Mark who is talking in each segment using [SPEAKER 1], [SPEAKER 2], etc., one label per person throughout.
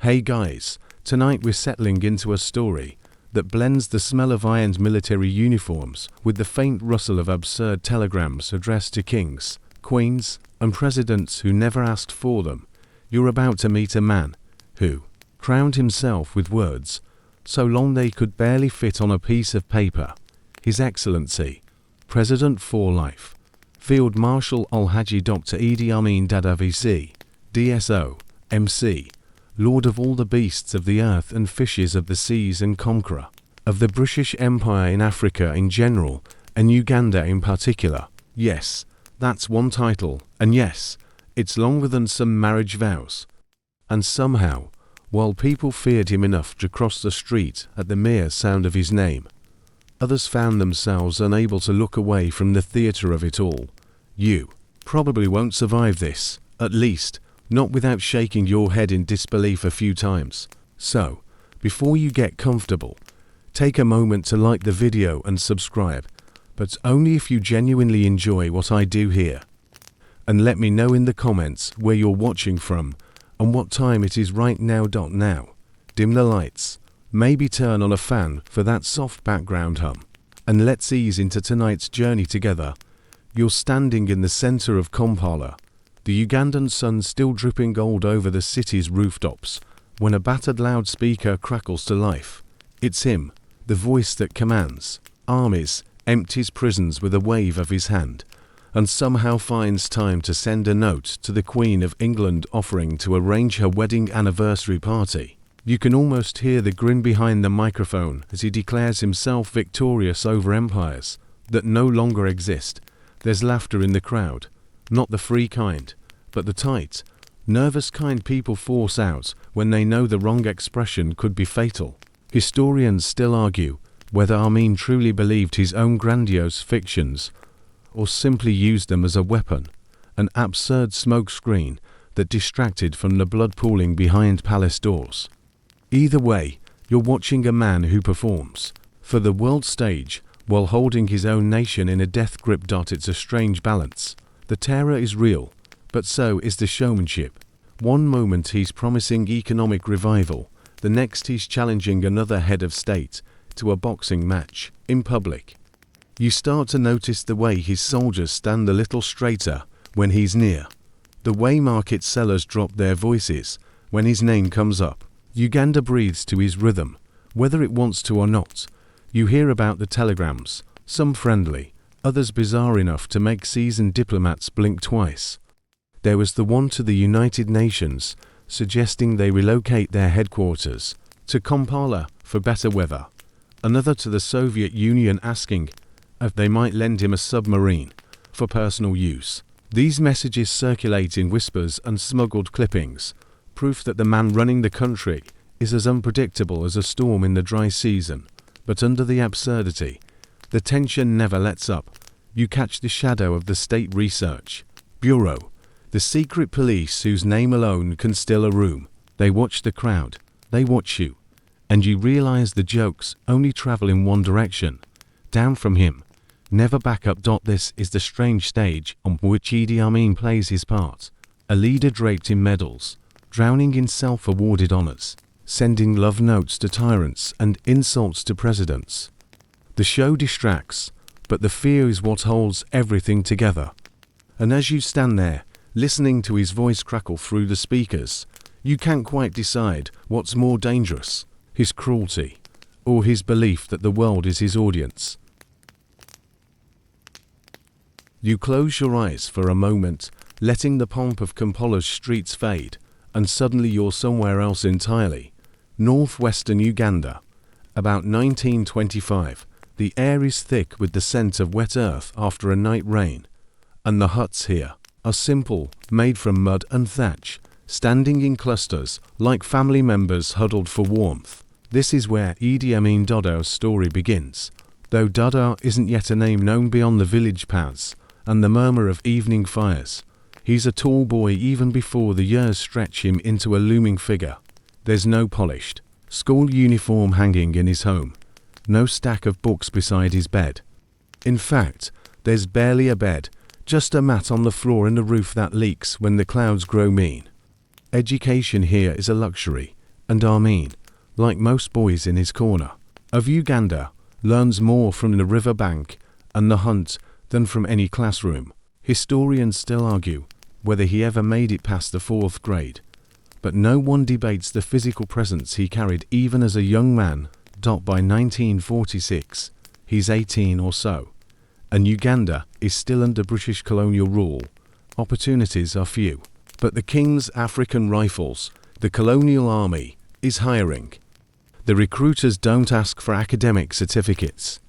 [SPEAKER 1] Hey guys, tonight we're settling into a story that blends the smell of ironed military uniforms with the faint rustle of absurd telegrams addressed to kings, queens, and presidents who never asked for them. You're about to meet a man who crowned himself with words so long they could barely fit on a piece of paper. His Excellency, President for Life, Field Marshal Al-Haji Dr. Idi Amin Dada VC, DSO, MC, Lord of all the beasts of the earth and fishes of the seas and conqueror of the British Empire in Africa in general and Uganda in particular. Yes, that's one title, and yes, it's longer than some marriage vows. And somehow, while people feared him enough to cross the street at the mere sound of his name, others found themselves unable to look away from the theatre of it all. You probably won't survive this, at least not without shaking your head in disbelief a few times. So, before you get comfortable, take a moment to like the video and subscribe, but only if you genuinely enjoy what I do here. And let me know in the comments where you're watching from and what time it is right now. Now, dim the lights, maybe turn on a fan for that soft background hum, and let's ease into tonight's journey together. You're standing in the center of Kampala, the Ugandan sun still dripping gold over the city's rooftops, when a battered loudspeaker crackles to life. It's him, the voice that commands armies, empties prisons with a wave of his hand, and somehow finds time to send a note to the Queen of England offering to arrange her wedding anniversary party. You can almost hear the grin behind the microphone as he declares himself victorious over empires that no longer exist. There's laughter in the crowd, not the free kind, but the tight, nervous kind people force out when they know the wrong expression could be fatal. Historians still argue whether Amin truly believed his own grandiose fictions or simply used them as a weapon, an absurd smokescreen that distracted from the blood pooling behind palace doors. Either way, you're watching a man who performs for the world stage while holding his own nation in a death grip. It's a strange balance. The terror is real, but so is the showmanship. One moment he's promising economic revival, the next he's challenging another head of state to a boxing match in public. You start to notice the way his soldiers stand a little straighter when he's near, the way market sellers drop their voices when his name comes up. Uganda breathes to his rhythm, whether it wants to or not. You hear about the telegrams, some friendly, others bizarre enough to make seasoned diplomats blink twice. There was the one to the United Nations, suggesting they relocate their headquarters to Kampala for better weather. Another to the Soviet Union asking if they might lend him a submarine for personal use. These messages circulate in whispers and smuggled clippings, proof that the man running the country is as unpredictable as a storm in the dry season. But under the absurdity, the tension never lets up. You catch the shadow of the State Research Bureau, the secret police whose name alone can still a room. They watch the crowd, they watch you, and you realize the jokes only travel in one direction, down from him, never back up. This is the strange stage on which Idi Amin plays his part, a leader draped in medals, drowning in self-awarded honors, sending love notes to tyrants and insults to presidents. The show distracts, but the fear is what holds everything together. And as you stand there, listening to his voice crackle through the speakers, you can't quite decide what's more dangerous, his cruelty, or his belief that the world is his audience. You close your eyes for a moment, letting the pomp of Kampala's streets fade, and suddenly you're somewhere else entirely. Northwestern Uganda. About 1925, the air is thick with the scent of wet earth after a night rain, and the huts here are simple, made from mud and thatch, standing in clusters like family members huddled for warmth. This is where Idi Amin Dada's story begins, though Dada isn't yet a name known beyond the village paths and the murmur of evening fires. He's a tall boy even before the years stretch him into a looming figure. There's no polished school uniform hanging in his home, no stack of books beside his bed. In fact, there's barely a bed, just a mat on the floor and a roof that leaks when the clouds grow mean. Education here is a luxury, And Amin, like most boys in his corner of Uganda, learns more from the riverbank and the hunt than from any classroom. Historians still argue whether he ever made it past the 4th grade, but no one debates the physical presence he carried even as a young man. By 1946, he's 18 or so, and Uganda is still under British colonial rule. Opportunities are few, but the King's African Rifles, the colonial army, is hiring. The recruiters don't ask for academic certificates.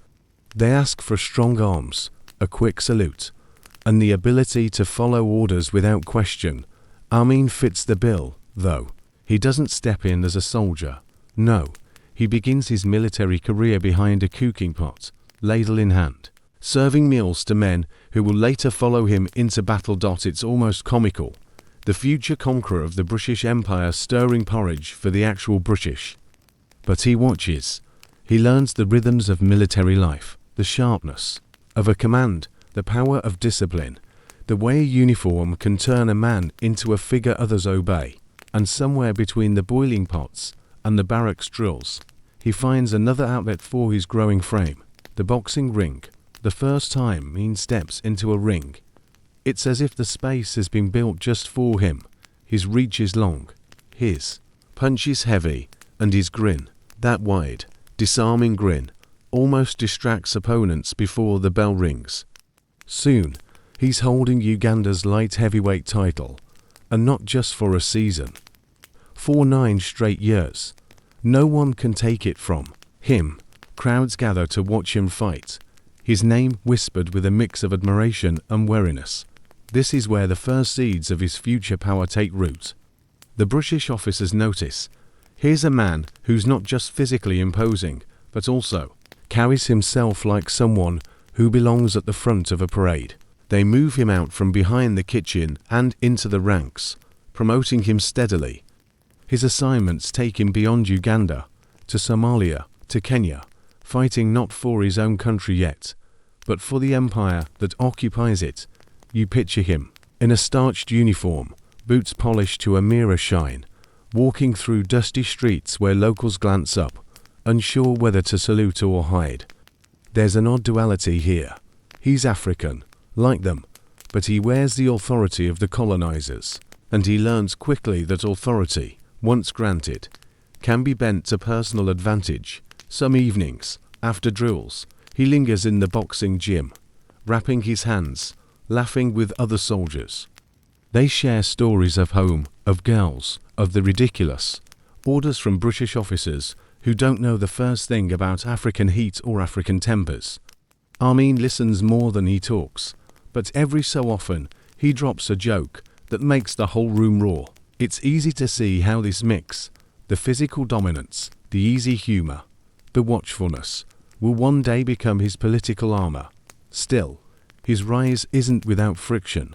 [SPEAKER 1] They ask for strong arms, a quick salute, and the ability to follow orders without question. Amin fits the bill, though. He doesn't step in as a soldier. No, he begins his military career behind a cooking pot, ladle in hand, serving meals to men who will later follow him into battle. It's almost comical. The future conqueror of the British Empire stirring porridge for the actual British. But he watches. He learns the rhythms of military life, the sharpness of a command, the power of discipline, the way a uniform can turn a man into a figure others obey. And somewhere between the boiling pots and the barracks drills, he finds another outlet for his growing frame, the boxing ring. The first time he steps into a ring, it's as if the space has been built just for him. His reach is long, his punch is heavy, and his grin, that wide, disarming grin, almost distracts opponents before the bell rings. Soon, he's holding Uganda's light heavyweight title, and not just for a season. For 9 straight years. No one can take it from him. Crowds gather to watch him fight, his name whispered with a mix of admiration and wariness. This is where the first seeds of his future power take root. The British officers notice, here's a man who's not just physically imposing, but also carries himself like someone who belongs at the front of a parade. They move him out from behind the kitchen and into the ranks, promoting him steadily. His assignments take him beyond Uganda, to Somalia, to Kenya, fighting not for his own country yet, but for the empire that occupies it. You picture him, in a starched uniform, boots polished to a mirror shine, walking through dusty streets where locals glance up, unsure whether to salute or hide. There's an odd duality here. He's African, like them, but he wears the authority of the colonizers, and he learns quickly that authority, once granted, can be bent to personal advantage. Some evenings, after drills, he lingers in the boxing gym, wrapping his hands, laughing with other soldiers. They share stories of home, of girls, of the ridiculous, orders from British officers who don't know the first thing about African heat or African tempers. Amin listens more than he talks, but every so often he drops a joke that makes the whole room roar. It's easy to see how this mix, the physical dominance, the easy humor, the watchfulness, will one day become his political armor. Still, his rise isn't without friction.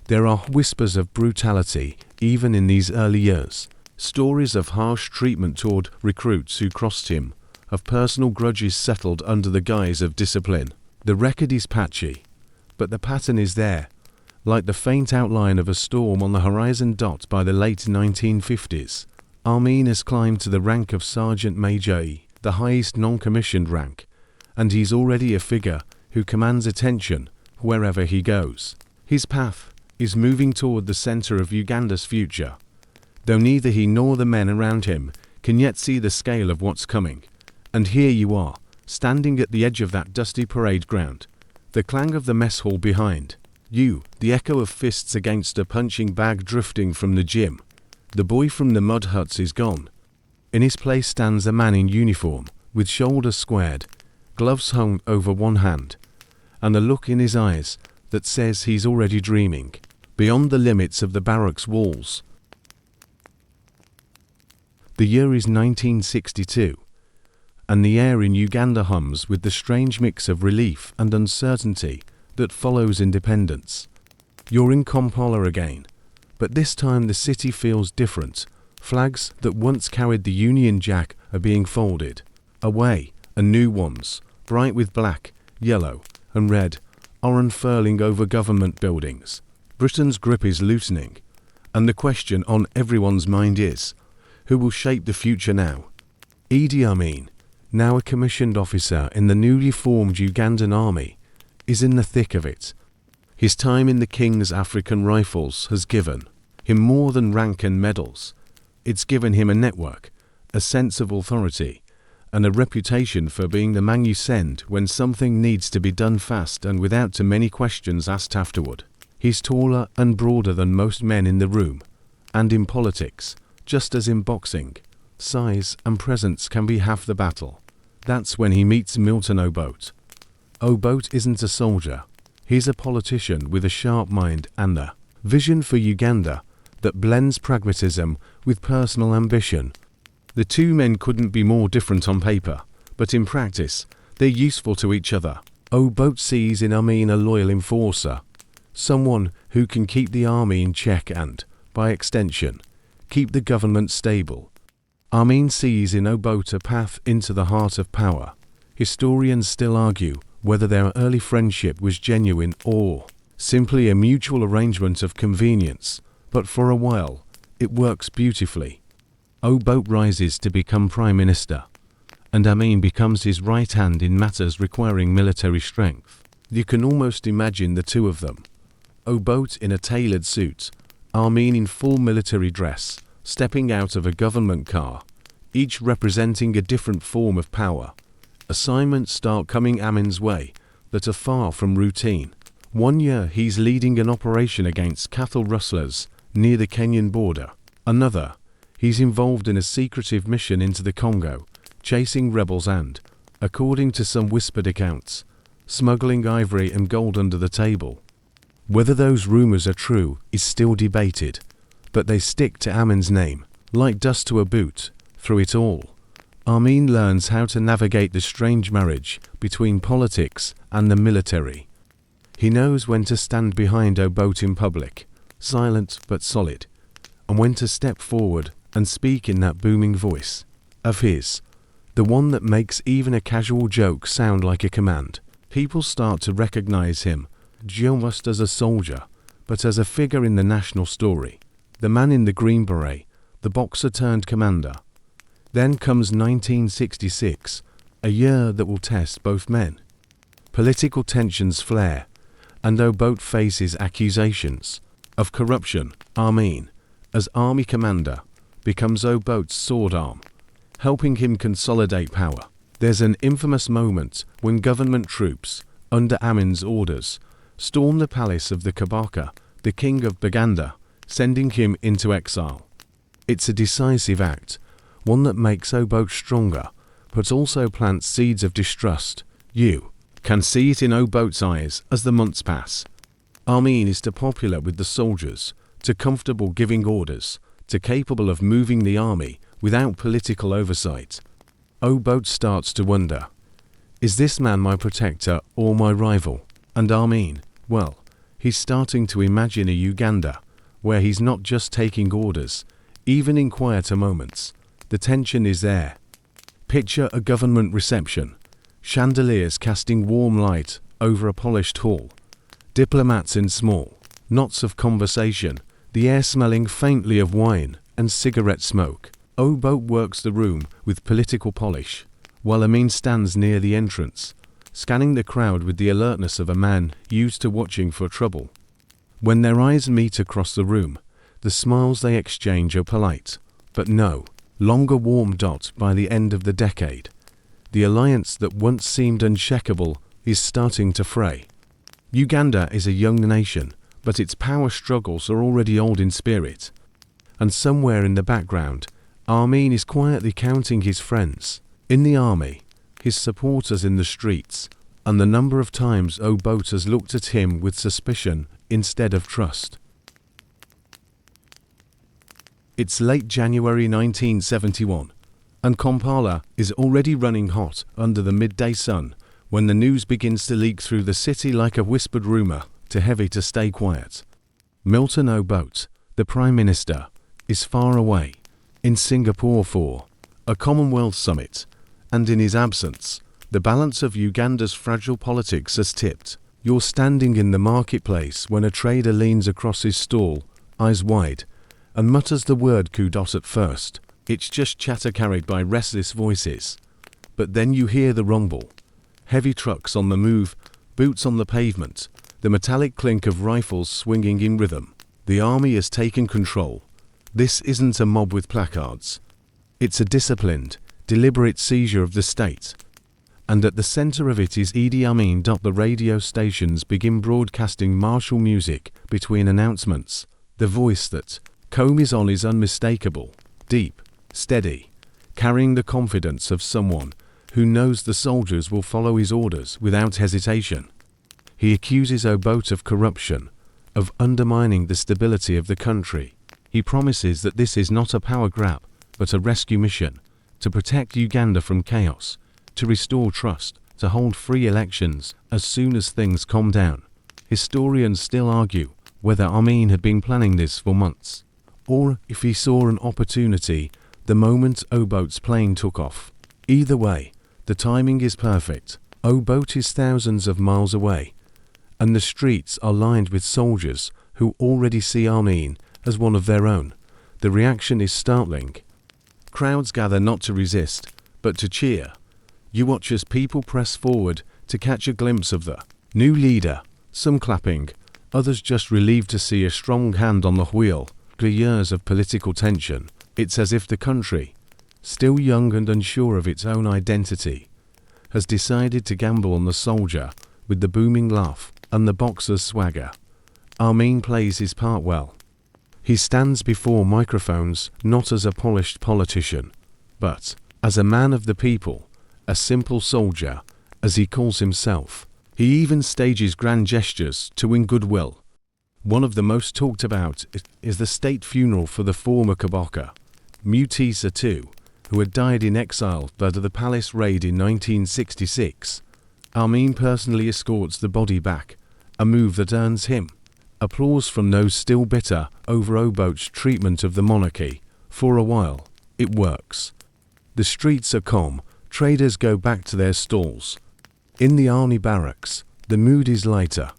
[SPEAKER 1] There are whispers of brutality even in these early years, stories of harsh treatment toward recruits who crossed him, of personal grudges settled under the guise of discipline. The record is patchy, but the pattern is there, like the faint outline of a storm on the horizon. By the late 1950s, Amin has climbed to the rank of Sergeant Major E, the highest non-commissioned rank, and he's already a figure who commands attention wherever he goes. His path is moving toward the center of Uganda's future, though neither he nor the men around him can yet see the scale of what's coming. And here you are, standing at the edge of that dusty parade ground, the clang of the mess hall behind you, the echo of fists against a punching bag drifting from the gym. The boy from the mud huts is gone. In his place stands a man in uniform, with shoulders squared, gloves hung over one hand, and a look in his eyes that says he's already dreaming, beyond the limits of the barracks walls. The year is 1962, and the air in Uganda hums with the strange mix of relief and uncertainty that follows independence. You're in Kampala again, but this time the city feels different. Flags that once carried the Union Jack are being folded away, and new ones, bright with black, yellow, and red, are unfurling over government buildings. Britain's grip is loosening, and the question on everyone's mind is, Who will shape the future now? Idi Amin, now a commissioned officer in the newly formed Ugandan army, is in the thick of it. His time in the King's African Rifles has given him more than rank and medals. It's given him a network, a sense of authority, and a reputation for being the man you send when something needs to be done fast and without too many questions asked afterward. He's taller and broader than most men in the room, and in politics, just as in boxing, size and presence can be half the battle. That's when he meets Milton Obote. Obote isn't a soldier. He's a politician with a sharp mind and a vision for Uganda that blends pragmatism with personal ambition. The two men couldn't be more different on paper, but in practice, they're useful to each other. Obote sees in Amin a loyal enforcer, someone who can keep the army in check and, by extension, keep the government stable. Amin sees in Obote a path into the heart of power. Historians still argue whether their early friendship was genuine or simply a mutual arrangement of convenience, but for a while, it works beautifully. Obote rises to become Prime Minister, and Amin becomes his right hand in matters requiring military strength. You can almost imagine the two of them. Obote in a tailored suit, Amin in full military dress, stepping out of a government car, each representing a different form of power. Assignments start coming Amin's way that are far from routine. One year he's leading an operation against cattle rustlers near the Kenyan border. Another, he's involved in a secretive mission into the Congo, chasing rebels and, according to some whispered accounts, smuggling ivory and gold under the table. Whether those rumors are true is still debated, but they stick to Amin's name, like dust to a boot, through it all. Amin learns how to navigate the strange marriage between politics and the military. He knows when to stand behind Obote in public, silent but solid, and when to step forward and speak in that booming voice of his, the one that makes even a casual joke sound like a command. People start to recognize him, just as a soldier, but as a figure in the national story. The man in the green beret, the boxer turned commander. Then comes 1966, a year that will test both men. Political tensions flare, and Obote faces accusations of corruption. Amin, as army commander, becomes Obote's sword arm, helping him consolidate power. There's an infamous moment when government troops, under Amin's orders, storm the palace of the Kabaka, the king of Uganda, sending him into exile. It's a decisive act, one that makes Obote stronger, but also plants seeds of distrust. You can see it in Obote's eyes as the months pass. Amin is too popular with the soldiers, too comfortable giving orders, too capable of moving the army without political oversight. Obote starts to wonder, is this man my protector or my rival? And Amin, well, he's starting to imagine a Uganda where he's not just taking orders, even in quieter moments. The tension is there. Picture a government reception, chandeliers casting warm light over a polished hall, diplomats in small knots of conversation, the air smelling faintly of wine and cigarette smoke. Obote works the room with political polish, while Amin stands near the entrance, scanning the crowd with the alertness of a man used to watching for trouble. When their eyes meet across the room, the smiles they exchange are polite, but no longer warm dot by the end of the decade. The alliance that once seemed unshakable is starting to fray. Uganda is a young nation, but its power struggles are already old in spirit. And somewhere in the background, Amin is quietly counting his friends in the army, his supporters in the streets, and the number of times Obote has looked at him with suspicion instead of trust. It's late January 1971, and Kampala is already running hot under the midday sun when the news begins to leak through the city like a whispered rumor, too heavy to stay quiet. Milton Obote, the Prime Minister, is far away, in Singapore for a Commonwealth summit, and in his absence, the balance of Uganda's fragile politics has tipped. You're standing in the marketplace when a trader leans across his stall, eyes wide, and mutters the word coup at first. It's just chatter carried by restless voices. But then you hear the rumble. Heavy trucks on the move, boots on the pavement, the metallic clink of rifles swinging in rhythm. The army has taken control. This isn't a mob with placards. It's a disciplined, deliberate seizure of the state. And at the center of it is Idi Amin. The radio stations begin broadcasting martial music between announcements. The voice that comes on is unmistakable, deep, steady, carrying the confidence of someone who knows the soldiers will follow his orders without hesitation. He accuses Obote of corruption, of undermining the stability of the country. He promises that this is not a power grab, but a rescue mission, to protect Uganda from chaos, to restore trust, to hold free elections as soon as things calm down. Historians still argue whether Amin had been planning this for months, or if he saw an opportunity the moment Obote's plane took off. Either way, the timing is perfect. Obote is thousands of miles away, and the streets are lined with soldiers who already see Amin as one of their own. The reaction is startling. Crowds gather not to resist, but to cheer. You watch as people press forward to catch a glimpse of the new leader, some clapping, others just relieved to see a strong hand on the wheel. After years of political tension, it's as if the country, still young and unsure of its own identity, has decided to gamble on the soldier with the booming laugh and the boxer's swagger. Amin plays his part well. He stands before microphones not as a polished politician, but as a man of the people, a simple soldier, as he calls himself. He even stages grand gestures to win goodwill. One of the most talked about is the state funeral for the former Kabaka, Mutisa II, who had died in exile after the palace raid in 1966. Amin personally escorts the body back, a move that earns him applause from those still bitter over Obote's treatment of the monarchy. For a while, it works. The streets are calm, traders go back to their stalls. In the army barracks, the mood is lighter.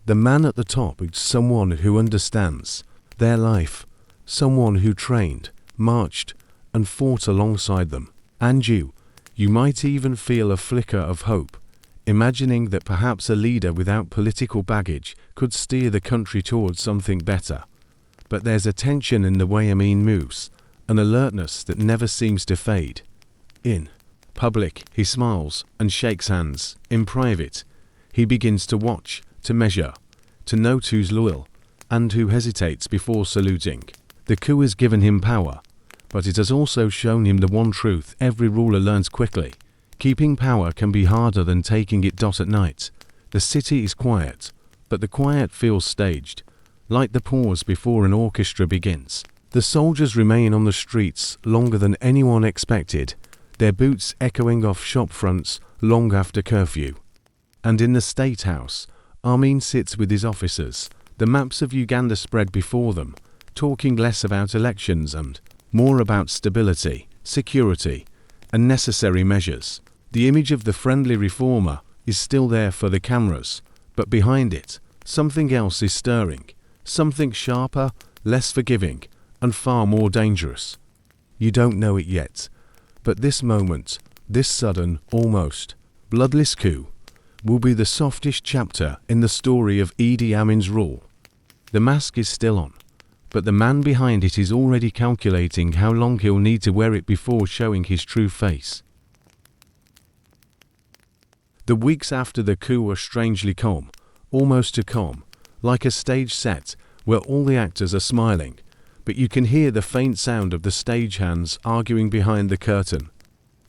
[SPEAKER 1] The man at the top is someone who understands their life, someone who trained, marched, and fought alongside them. And you might even feel a flicker of hope, imagining that perhaps a leader without political baggage could steer the country towards something better. But there's a tension in the way Amin moves, an alertness that never seems to fade. In public, he smiles and shakes hands. In private, he begins to watch, to measure, to note who's loyal and who hesitates before saluting. The coup has given him power, but it has also shown him the one truth every ruler learns quickly. Keeping power can be harder than taking it. At night, the city is quiet, but the quiet feels staged, like the pause before an orchestra begins. The soldiers remain on the streets longer than anyone expected, their boots echoing off shop fronts long after curfew. And in the State House, Amin sits with his officers, the maps of Uganda spread before them, talking less about elections and more about stability, security, and necessary measures. The image of the friendly reformer is still there for the cameras, but behind it, something else is stirring, something sharper, less forgiving, and far more dangerous. You don't know it yet, but this moment, this sudden, almost bloodless coup, will be the softest chapter in the story of Idi Amin's rule. The mask is still on, but the man behind it is already calculating how long he'll need to wear it before showing his true face. The weeks after the coup are strangely calm, almost too calm, like a stage set where all the actors are smiling, but you can hear the faint sound of the stagehands arguing behind the curtain.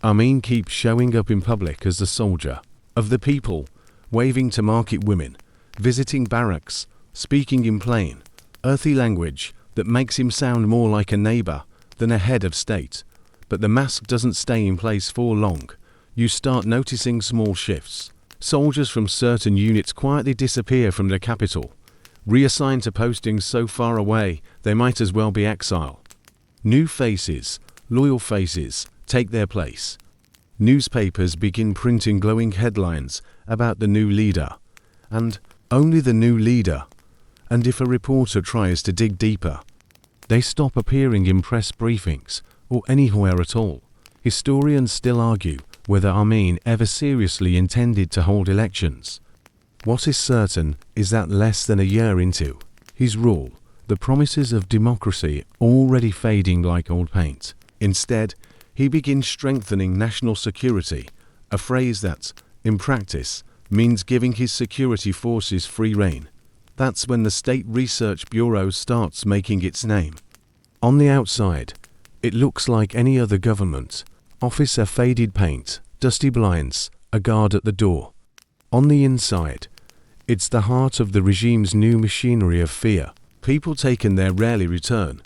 [SPEAKER 1] Amin keeps showing up in public as the soldier of the people, waving to market women, visiting barracks, speaking in plain, earthy language that makes him sound more like a neighbor than a head of state. But the mask doesn't stay in place for long. You start noticing small shifts. Soldiers from certain units quietly disappear from the capital, reassigned to postings so far away they might as well be exile. New faces, loyal faces, take their place. Newspapers begin printing glowing headlines about the new leader, and only the new leader. And if a reporter tries to dig deeper, they stop appearing in press briefings or anywhere at all. Historians still argue whether Amin ever seriously intended to hold elections. What is certain is that less than a year into his rule, the promises of democracy are already fading like old paint. Instead, he begins strengthening national security, a phrase that, in practice, means giving his security forces free rein. That's when the State Research Bureau starts making its name. On the outside, it looks like any other government. Officer faded paint, dusty blinds, a guard at the door. On the inside, it's the heart of the regime's new machinery of fear. People taken there rarely return,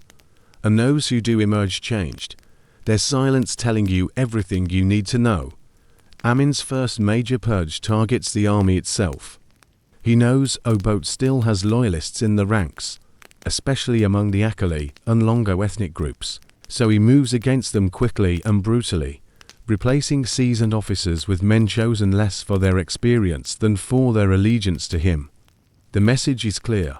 [SPEAKER 1] and those who do emerge changed, their silence telling you everything you need to know. Amin's first major purge targets the army itself. He knows Obote still has loyalists in the ranks, especially among the Akali and Longo ethnic groups, so he moves against them quickly and brutally, replacing seasoned officers with men chosen less for their experience than for their allegiance to him. The message is clear.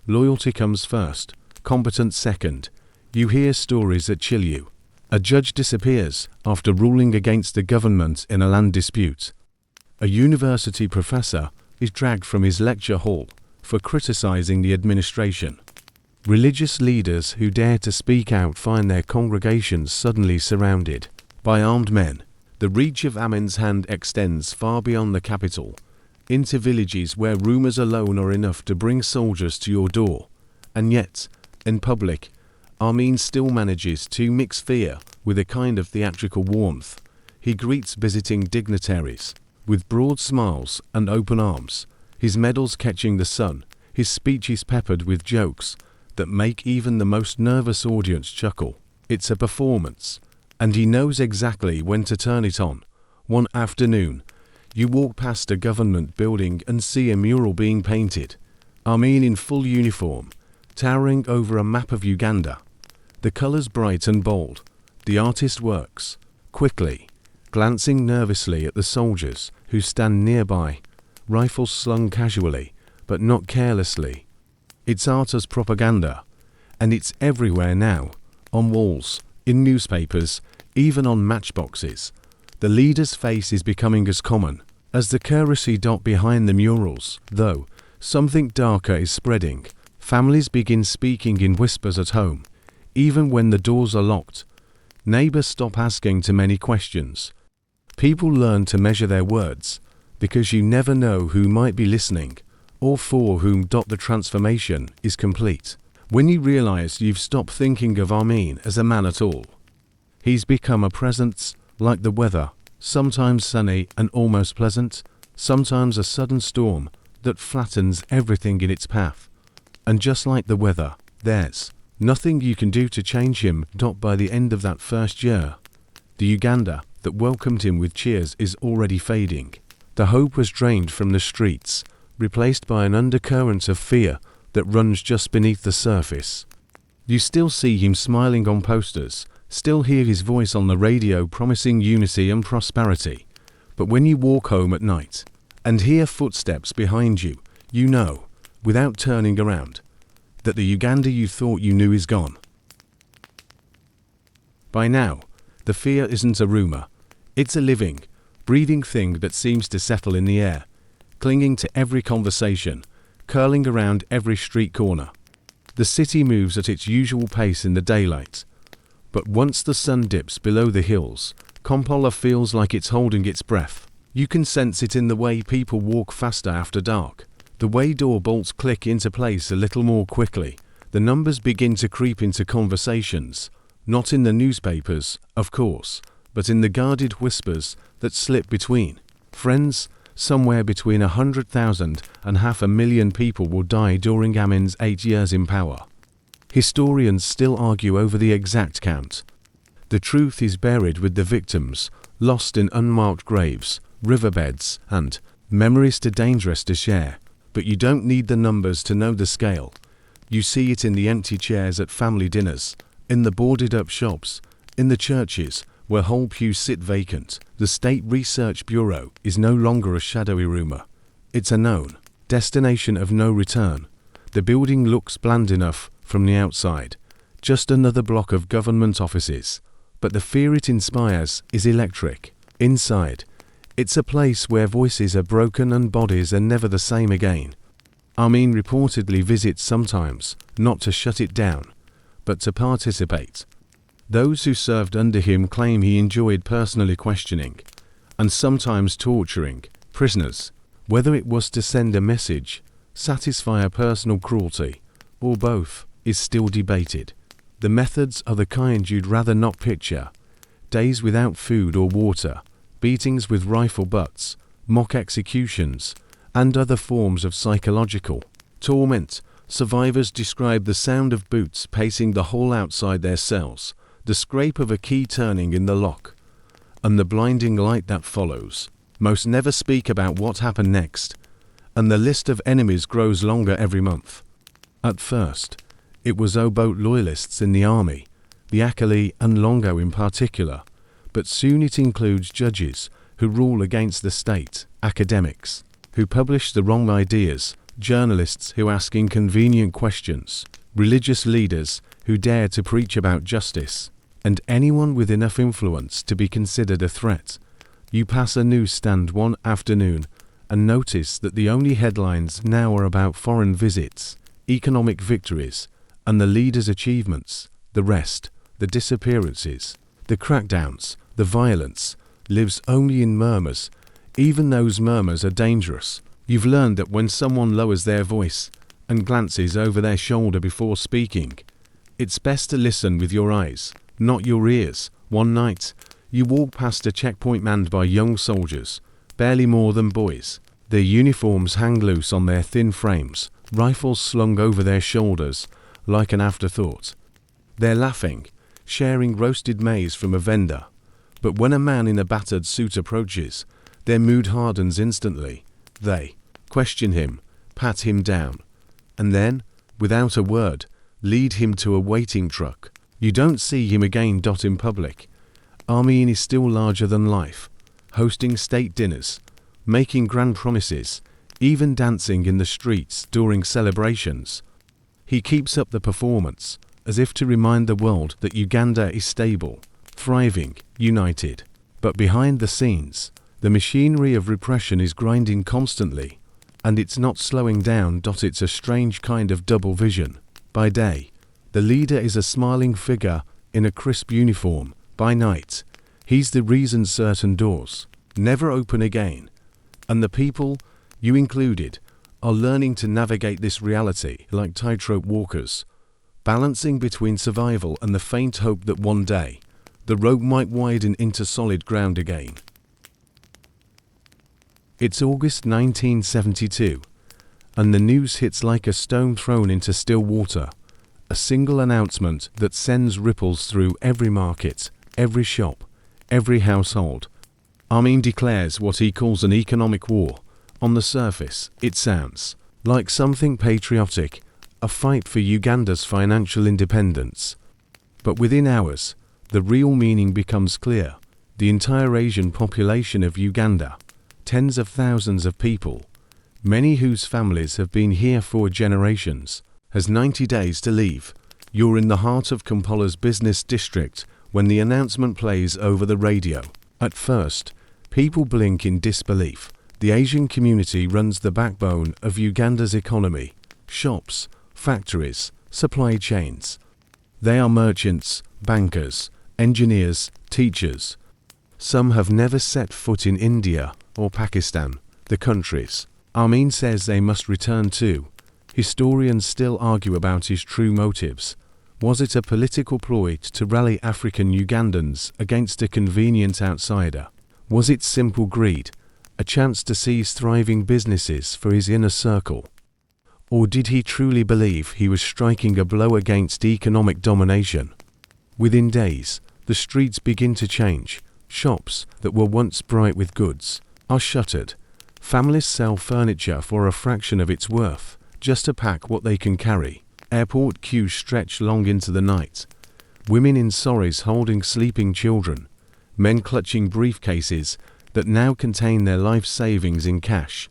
[SPEAKER 1] Loyalty comes first, competence second. You hear stories that chill you. A judge disappears after ruling against the government in a land dispute. A university professor is dragged from his lecture hall for criticizing the administration. Religious leaders who dare to speak out find their congregations suddenly surrounded by armed men. The reach of Amin's hand extends far beyond the capital, into villages where rumors alone are enough to bring soldiers to your door. And yet, in public, Amin still manages to mix fear with a kind of theatrical warmth. He greets visiting dignitaries with broad smiles and open arms, his medals catching the sun, his speeches peppered with jokes that make even the most nervous audience chuckle. It's a performance, and he knows exactly when to turn it on. One afternoon, you walk past a government building and see a mural being painted. Amin in full uniform, towering over a map of Uganda. The colors bright and bold. The artist works quickly, glancing nervously at the soldiers who stand nearby, rifles slung casually, but not carelessly. It's art as propaganda, and it's everywhere now, on walls, in newspapers, even on matchboxes. The leader's face is becoming as common as the currency dot behind the murals, though something darker is spreading. Families begin speaking in whispers at home, even when the doors are locked. Neighbors stop asking too many questions. People learn to measure their words, because you never know who might be listening, or for whom the transformation is complete. When you realize you've stopped thinking of Amin as a man at all, he's become a presence, like the weather, sometimes sunny and almost pleasant, sometimes a sudden storm that flattens everything in its path. And just like the weather, there's nothing you can do to change him. By the end of that first year, the Uganda that welcomed him with cheers is already fading. The hope was drained from the streets, replaced by an undercurrent of fear that runs just beneath the surface. You still see him smiling on posters, still hear his voice on the radio promising unity and prosperity. But when you walk home at night and hear footsteps behind you, you know, without turning around, that the Uganda you thought you knew is gone. By now, the fear isn't a rumor. It's a living, breathing thing that seems to settle in the air, clinging to every conversation, curling around every street corner. The city moves at its usual pace in the daylight, but once the sun dips below the hills, Kampala feels like it's holding its breath. You can sense it in the way people walk faster after dark, the way door bolts click into place a little more quickly. The numbers begin to creep into conversations, not in the newspapers, of course, but in the guarded whispers that slip between friends. Somewhere between 100,000 and 500,000 people will die during Amin's 8 years in power. Historians still argue over the exact count. The truth is buried with the victims, lost in unmarked graves, riverbeds, and memories too dangerous to share. But you don't need the numbers to know the scale. You see it in the empty chairs at family dinners, in the boarded-up shops, in the churches, where whole pews sit vacant. The State Research Bureau is no longer a shadowy rumor. It's a known destination of no return. The building looks bland enough from the outside, just another block of government offices. But the fear it inspires is electric. Inside, it's a place where voices are broken and bodies are never the same again. Amin reportedly visits sometimes, not to shut it down, but to participate. Those who served under him claim he enjoyed personally questioning, and sometimes torturing, prisoners. Whether it was to send a message, satisfy a personal cruelty, or both, is still debated. The methods are the kind you'd rather not picture. Days without food or water, beatings with rifle butts, mock executions, and other forms of psychological torment. Survivors describe the sound of boots pacing the hall outside their cells, the scrape of a key turning in the lock, and the blinding light that follows. Most never speak about what happened next, and the list of enemies grows longer every month. At first, it was Obote loyalists in the army, the Akali and Longo in particular, but soon it includes judges who rule against the state, academics who publish the wrong ideas, journalists who ask inconvenient questions, religious leaders who dare to preach about justice, and anyone with enough influence to be considered a threat. You pass a newsstand one afternoon and notice that the only headlines now are about foreign visits, economic victories, and the leaders' achievements. The rest, the disappearances, the crackdowns, the violence, lives only in murmurs. Even those murmurs are dangerous. You've learned that when someone lowers their voice and glances over their shoulder before speaking, it's best to listen with your eyes, not your ears. One night, you walk past a checkpoint manned by young soldiers, barely more than boys. Their uniforms hang loose on their thin frames, rifles slung over their shoulders like an afterthought. They're laughing, sharing roasted maize from a vendor. But when a man in a battered suit approaches, their mood hardens instantly. They question him, pat him down, and then, without a word, lead him to a waiting truck. You don't see him again. In public, Amin is still larger than life, hosting state dinners, making grand promises, even dancing in the streets during celebrations. He keeps up the performance, as if to remind the world that Uganda is stable, thriving, united. But behind the scenes, the machinery of repression is grinding constantly, and it's not slowing down. It's a strange kind of double vision. By day, the leader is a smiling figure in a crisp uniform. By night, he's the reason certain doors never open again. And the people, you included, are learning to navigate this reality like tightrope walkers, balancing between survival and the faint hope that one day, the rope might widen into solid ground again. It's August 1972, and the news hits like a stone thrown into still water. A single announcement that sends ripples through every market, every shop, every household. Amin declares what he calls an economic war. On the surface, it sounds like something patriotic, a fight for Uganda's financial independence. But within hours, the real meaning becomes clear. The entire Asian population of Uganda, tens of thousands of people, many whose families have been here for generations, has 90 days to leave. You're in the heart of Kampala's business district when the announcement plays over the radio. At first, people blink in disbelief. The Asian community runs the backbone of Uganda's economy: shops, factories, supply chains. They are merchants, bankers, engineers, teachers. Some have never set foot in India or Pakistan, the countries Amin says they must return to. Historians still argue about his true motives. Was it a political ploy to rally African Ugandans against a convenient outsider? Was it simple greed, a chance to seize thriving businesses for his inner circle? Or did he truly believe he was striking a blow against economic domination? Within days, the streets begin to change. Shops that were once bright with goods are shuttered. Families sell furniture for a fraction of its worth, just to pack what they can carry. Airport queues stretch long into the night. Women in saris holding sleeping children. Men clutching briefcases that now contain their life savings in cash.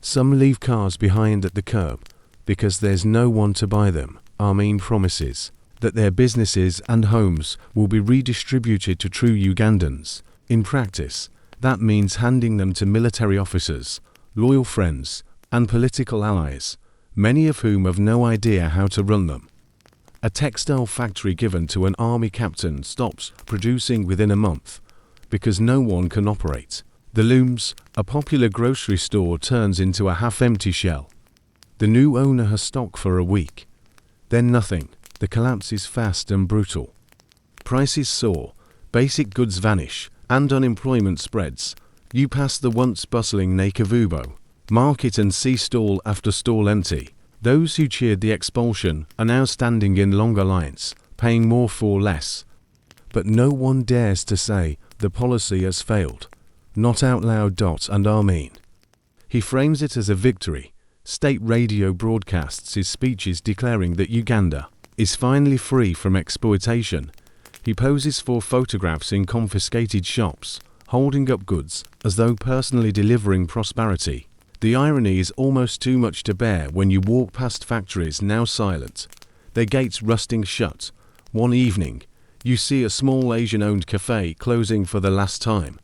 [SPEAKER 1] Some leave cars behind at the curb because there's no one to buy them. Amin promises that their businesses and homes will be redistributed to true Ugandans. In practice, that means handing them to military officers, loyal friends, and political allies, many of whom have no idea how to run them. A textile factory given to an army captain stops producing within a month because no one can operate. The looms, a popular grocery store, turns into a half-empty shell. The new owner has stock for a week. Then nothing. The collapse is fast and brutal. Prices soar, basic goods vanish, and unemployment spreads. You pass the once bustling Nakavubo market and see stall after stall empty. Those who cheered the expulsion are now standing in longer lines, paying more for less. But no one dares to say the policy has failed. Not out loud. And Amin. He frames it as a victory. State radio broadcasts his speeches declaring that Uganda is finally free from exploitation. He poses for photographs in confiscated shops, holding up goods as though personally delivering prosperity. The irony is almost too much to bear when you walk past factories now silent, their gates rusting shut. One evening, you see a small Asian-owned cafe closing for the last time.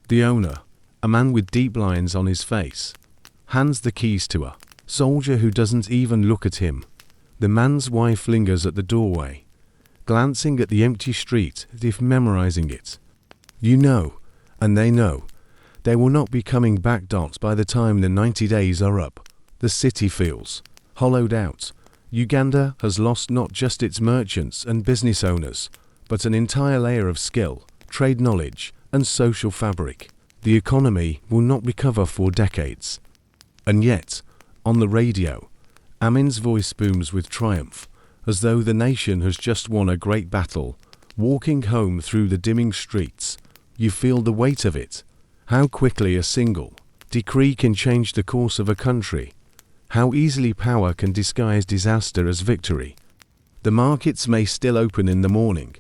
[SPEAKER 1] The owner, a man with deep lines on his face, hands the keys to a soldier who doesn't even look at him. The man's wife lingers at the doorway, glancing at the empty street as if memorizing it. You know, and they know, they will not be coming back. By the time the 90 days are up, the city feels hollowed out. Uganda has lost not just its merchants and business owners, but an entire layer of skill, trade knowledge, and social fabric. The economy will not recover for decades. And yet, on the radio, Amin's voice booms with triumph, as though the nation has just won a great battle. Walking home through the dimming streets, you feel the weight of it. How quickly a single decree can change the course of a country. How easily power can disguise disaster as victory. The markets may still open in the morning,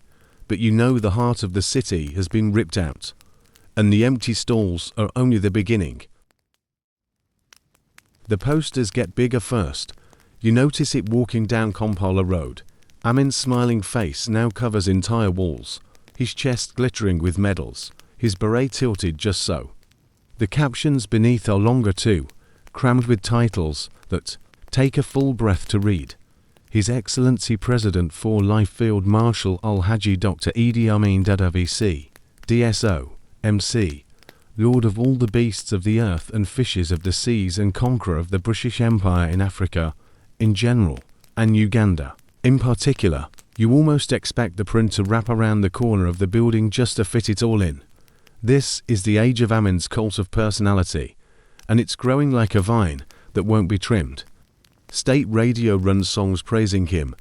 [SPEAKER 1] but you know the heart of the city has been ripped out, and the empty stalls are only the beginning. The posters get bigger first. You notice it walking down Kampala Road. Amin's smiling face now covers entire walls, his chest glittering with medals, his beret tilted just so. The captions beneath are longer too, crammed with titles that take a full breath to read. His Excellency President for Life Field Marshal Al-Haji Dr. Idi Amin Dada VC, DSO, MC, Lord of all the beasts of the earth and fishes of the seas and conqueror of the British Empire in Africa in general, and Uganda in particular. You almost expect the print to wrap around the corner of the building just to fit it all in. This is the age of Amin's cult of personality, and it's growing like a vine that won't be trimmed. State radio runs songs praising him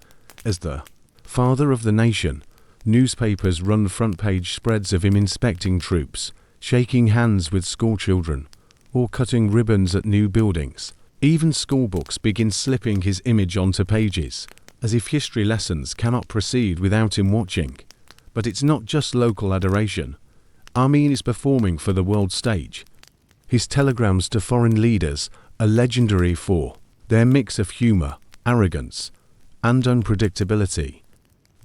[SPEAKER 1] as the father of the nation. Newspapers run front-page spreads of him inspecting troops, shaking hands with schoolchildren, or cutting ribbons at new buildings. Even schoolbooks begin slipping his image onto pages, as if history lessons cannot proceed without him watching. But it's not just local adoration. Amin is performing for the world stage. His telegrams to foreign leaders are legendary for their mix of humor, arrogance, and unpredictability.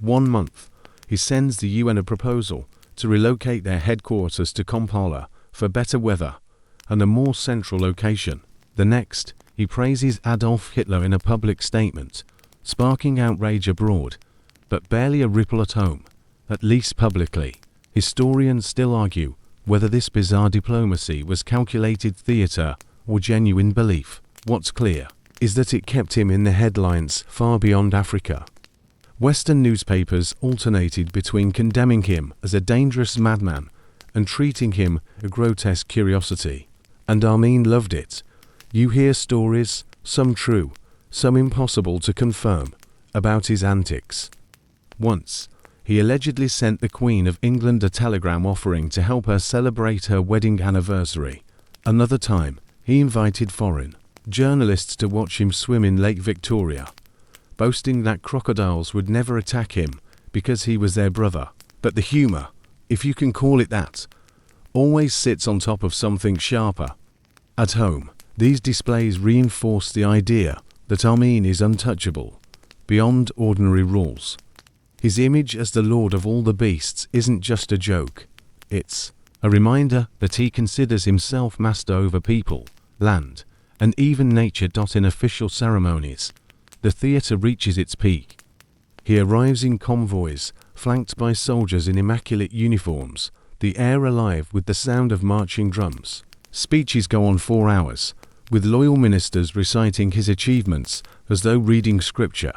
[SPEAKER 1] 1 month, he sends the UN a proposal to relocate their headquarters to Kampala for better weather and a more central location. The next, he praises Adolf Hitler in a public statement, sparking outrage abroad, but barely a ripple at home, at least publicly. Historians still argue whether this bizarre diplomacy was calculated theater or genuine belief. What's clear is that it kept him in the headlines far beyond Africa. Western newspapers alternated between condemning him as a dangerous madman and treating him a grotesque curiosity. And Amin loved it. You hear stories, some true, some impossible to confirm, about his antics. Once, he allegedly sent the Queen of England a telegram offering to help her celebrate her wedding anniversary. Another time, he invited foreign journalists to watch him swim in Lake Victoria, boasting that crocodiles would never attack him because he was their brother. But the humor, if you can call it that, always sits on top of something sharper. At home, these displays reinforce the idea that Amin is untouchable, beyond ordinary rules. His image as the lord of all the beasts isn't just a joke. It's a reminder that he considers himself master over people, land, and even nature. In official ceremonies, the theatre reaches its peak. He arrives in convoys, flanked by soldiers in immaculate uniforms, the air alive with the sound of marching drums. Speeches go on 4 hours, with loyal ministers reciting his achievements as though reading scripture.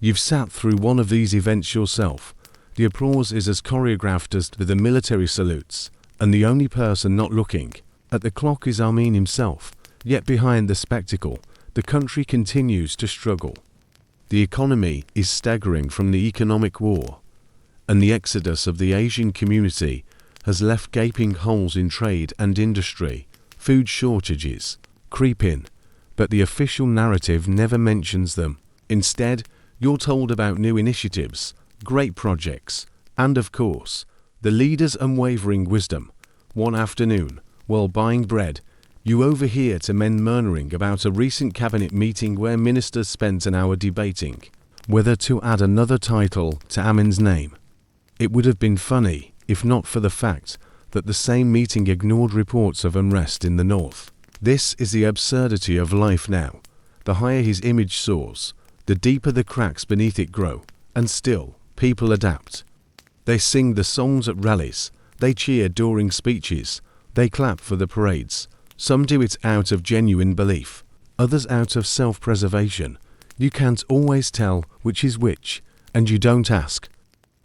[SPEAKER 1] You've sat through one of these events yourself. The applause is as choreographed as the military salutes, and the only person not looking at the clock is Amin himself. Yet behind the spectacle, the country continues to struggle. The economy is staggering from the economic war, and the exodus of the Asian community has left gaping holes in trade and industry. Food shortages creep in, but the official narrative never mentions them. Instead, you're told about new initiatives, great projects, and of course, the leader's unwavering wisdom. One afternoon, while buying bread, you overhear two men murmuring about a recent cabinet meeting where ministers spent an hour debating whether to add another title to Amin's name. It would have been funny if not for the fact that the same meeting ignored reports of unrest in the north. This is the absurdity of life now. The higher his image soars, the deeper the cracks beneath it grow, and still, people adapt. They sing the songs at rallies, they cheer during speeches, they clap for the parades. Some do it out of genuine belief, others out of self-preservation. You can't always tell which is which, and you don't ask.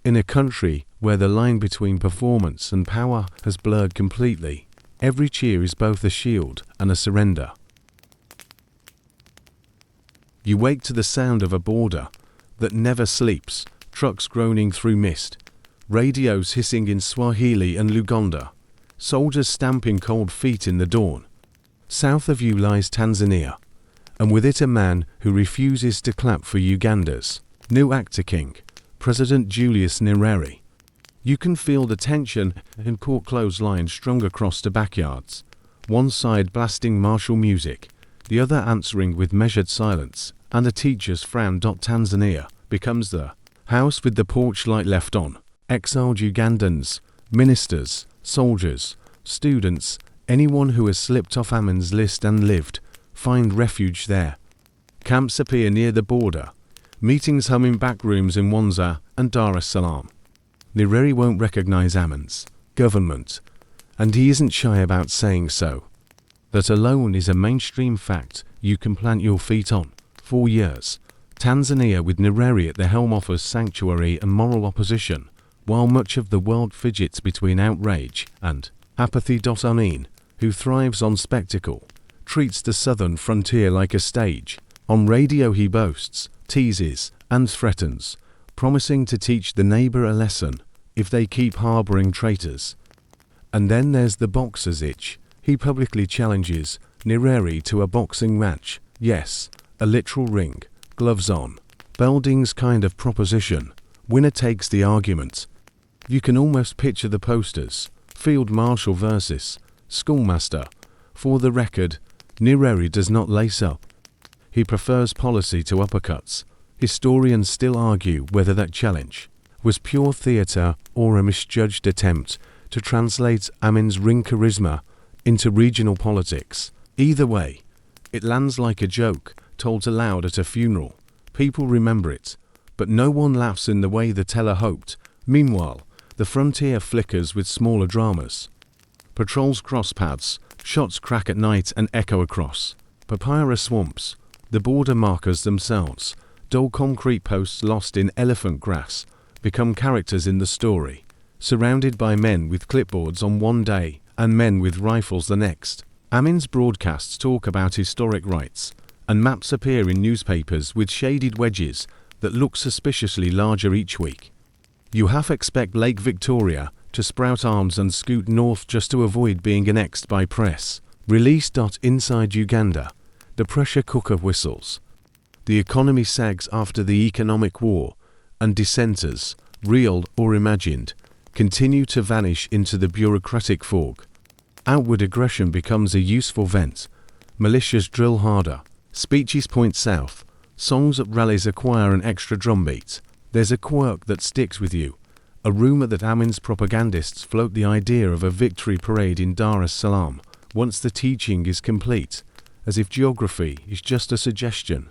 [SPEAKER 1] In a country where the line between performance and power has blurred completely, every cheer is both a shield and a surrender. You wake to the sound of a border that never sleeps, trucks groaning through mist, radios hissing in Swahili and Uganda, soldiers stamping cold feet in the dawn. South of you lies Tanzania, and with it a man who refuses to clap for Uganda's new actor king, President Julius Nyerere. You can feel the tension in court clotheslines strung across the backyards, one side blasting martial music, the other answering with measured silence, and a teacher's frown. Tanzania becomes the house with the porch light left on. Exiled Ugandans, ministers, soldiers, students, anyone who has slipped off Amin's list and lived, find refuge there. Camps appear near the border, meetings hum in back rooms in Mwanza and Dar es Salaam. Nyerere won't recognize Amin's government, and he isn't shy about saying so. That alone is a mainstream fact you can plant your feet on. 4 years, Tanzania with Nyerere at the helm offers sanctuary and moral opposition, while much of the world fidgets between outrage and apathy. Amin, who thrives on spectacle, treats the southern frontier like a stage. On radio he boasts, teases, and threatens, promising to teach the neighbor a lesson if they keep harboring traitors. And then there's the boxer's itch. He publicly challenges Nyerere to a boxing match. Yes, a literal ring, gloves on, Belding's kind of proposition. Winner takes the argument. You can almost picture the posters. Field Marshal versus Schoolmaster. For the record, Nyerere does not lace up. He prefers policy to uppercuts. Historians still argue whether that challenge was pure theatre or a misjudged attempt to translate Amin's ring charisma into regional politics. Either way, it lands like a joke told aloud at a funeral. People remember it, but no one laughs in the way the teller hoped. Meanwhile, the frontier flickers with smaller dramas. Patrols cross paths, shots crack at night and echo across papyrus swamps. The border markers themselves, dull concrete posts lost in elephant grass, become characters in the story, surrounded by men with clipboards on one day and men with rifles the next. Amin's broadcasts talk about historic rights, and maps appear in newspapers with shaded wedges that look suspiciously larger each week. You half expect Lake Victoria to sprout arms and scoot north just to avoid being annexed by press. Release. Inside Uganda, the pressure cooker whistles. The economy sags after the economic war, and dissenters, real or imagined, continue to vanish into the bureaucratic fog. Outward aggression becomes a useful vent. Militias drill harder. Speeches point south. Songs at rallies acquire an extra drumbeat. There's a quirk that sticks with you, a rumor that Amin's propagandists float the idea of a victory parade in Dar es Salaam once the teaching is complete, as if geography is just a suggestion.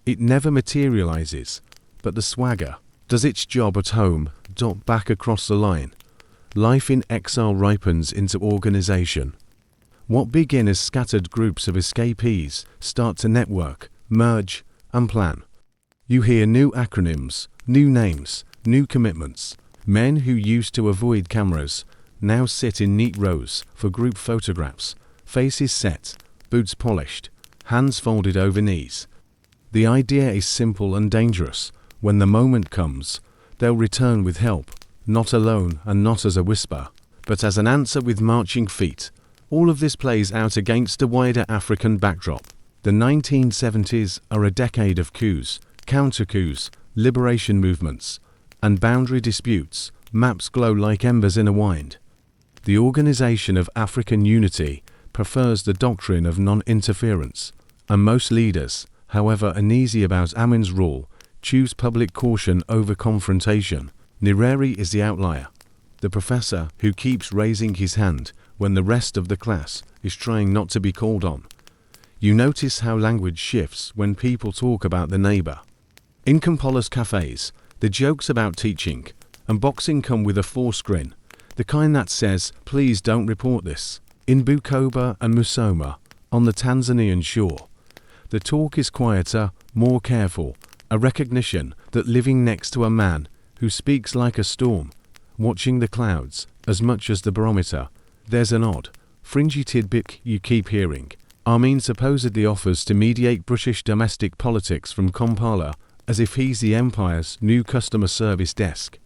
[SPEAKER 1] It never materializes, but the swagger does its job at home. Back across the line, life in exile ripens into organization. What begin as scattered groups of escapees start to network, merge, and plan. You hear new acronyms, new names, new commitments. Men who used to avoid cameras now sit in neat rows for group photographs, faces set, boots polished, hands folded over knees. The idea is simple and dangerous. When the moment comes, they'll return with help, not alone and not as a whisper, but as an answer with marching feet. All of this plays out against a wider African backdrop. The 1970s are a decade of coups, counter-coups, liberation movements, and boundary disputes. Maps glow like embers in a wind. The Organization of African Unity prefers the doctrine of non-interference, and most leaders, however uneasy about Amin's rule, choose public caution over confrontation. Nyerere is the outlier, the professor who keeps raising his hand when the rest of the class is trying not to be called on. You notice how language shifts when people talk about the neighbor. In Kampala's cafes, the jokes about teaching and boxing come with a forced grin, the kind that says, "Please don't report this." In Bukoba and Musoma, on the Tanzanian shore, the talk is quieter, more careful, a recognition that living next to a man who speaks like a storm, watching the clouds as much as the barometer, there's an odd, fringy tidbit you keep hearing. Amin supposedly offers to mediate British domestic politics from Kampala as if he's the empire's new customer service desk.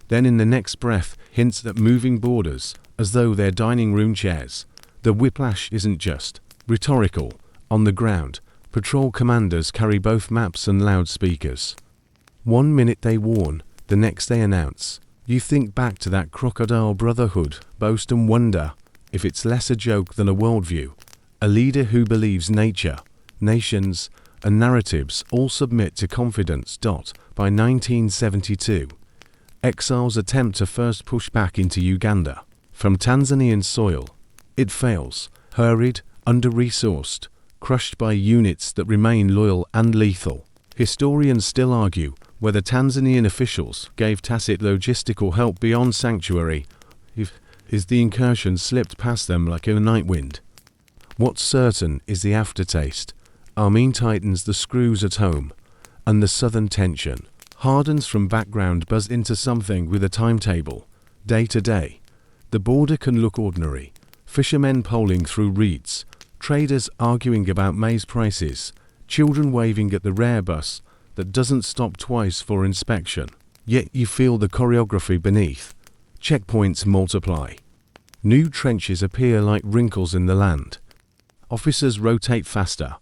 [SPEAKER 1] Then in the next breath hints at moving borders as though they're dining room chairs. The whiplash isn't just rhetorical. On the ground, patrol commanders carry both maps and loudspeakers. One minute they warn, the next they announce. You think back to that crocodile brotherhood, boast and wonder if it's less a joke than a worldview. A leader who believes nature, nations, and narratives all submit to confidence. By 1972, exiles attempt to first push back into Uganda. From Tanzanian soil, it fails, hurried, under-resourced, crushed by units that remain loyal and lethal. Historians still argue whether Tanzanian officials gave tacit logistical help beyond sanctuary, if the incursion slipped past them like a night wind. What's certain is the aftertaste. Amin tightens the screws at home, and the southern tension hardens from background buzz into something with a timetable. Day to day, the border can look ordinary. Fishermen poling through reeds, traders arguing about maize prices, children waving at the rare bus that doesn't stop twice for inspection. Yet you feel the choreography beneath. Checkpoints multiply. New trenches appear like wrinkles in the land. Officers rotate faster,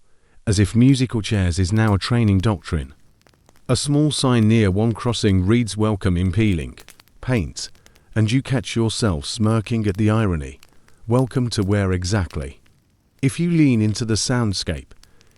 [SPEAKER 1] as if musical chairs is now a training doctrine. A small sign near one crossing reads "Welcome" in peeling paint, and you catch yourself smirking at the irony. Welcome to where exactly? If you lean into the soundscape,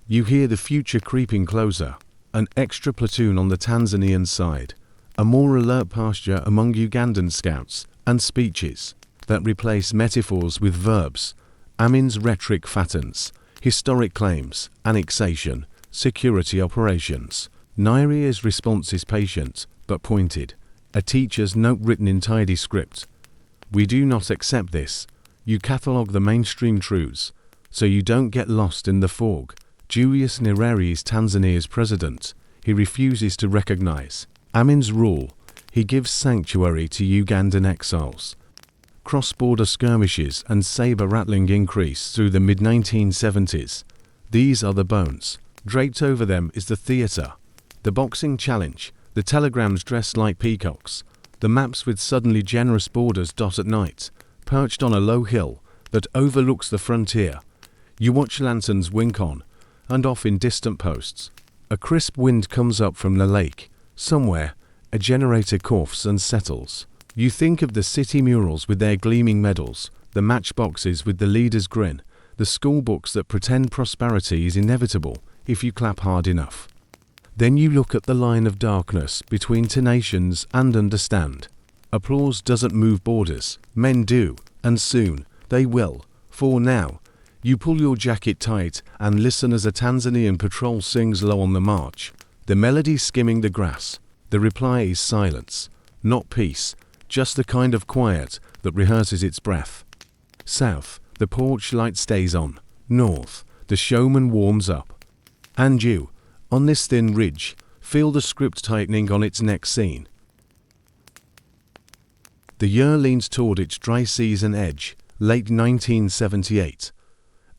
[SPEAKER 1] you hear the future creeping closer. An extra platoon on the Tanzanian side, a more alert posture among Ugandan scouts, and speeches that replace metaphors with verbs. Amin's rhetoric fattens. Historic claims, annexation, security operations. Nyeri's response is patient, but pointed. A teacher's note written in tidy script. We do not accept this. You catalogue the mainstream truths, so you don't get lost in the fog. Julius Nyerere is Tanzania's president. He refuses to recognize Amin's rule. He gives sanctuary to Ugandan exiles. Cross-border skirmishes and saber-rattling increase through the mid-1970s. These are the bones. Draped over them is the theatre. The boxing challenge, the telegrams dressed like peacocks, the maps with suddenly generous borders. At night, perched on a low hill that overlooks the frontier, you watch lanterns wink on and off in distant posts. A crisp wind comes up from the lake. Somewhere, a generator coughs and settles. You think of the city murals with their gleaming medals, the matchboxes with the leader's grin, the school books that pretend prosperity is inevitable if you clap hard enough. Then you look at the line of darkness between two nations and understand. Applause doesn't move borders, men do, and soon they will. For now, you pull your jacket tight and listen as a Tanzanian patrol sings low on the march. The melody skimming the grass. The reply is silence, not peace, just the kind of quiet that rehearses its breath. South, the porch light stays on. North, the showman warms up. And you, on this thin ridge, feel the script tightening on its next scene. The year leans toward its dry season edge, late 1978.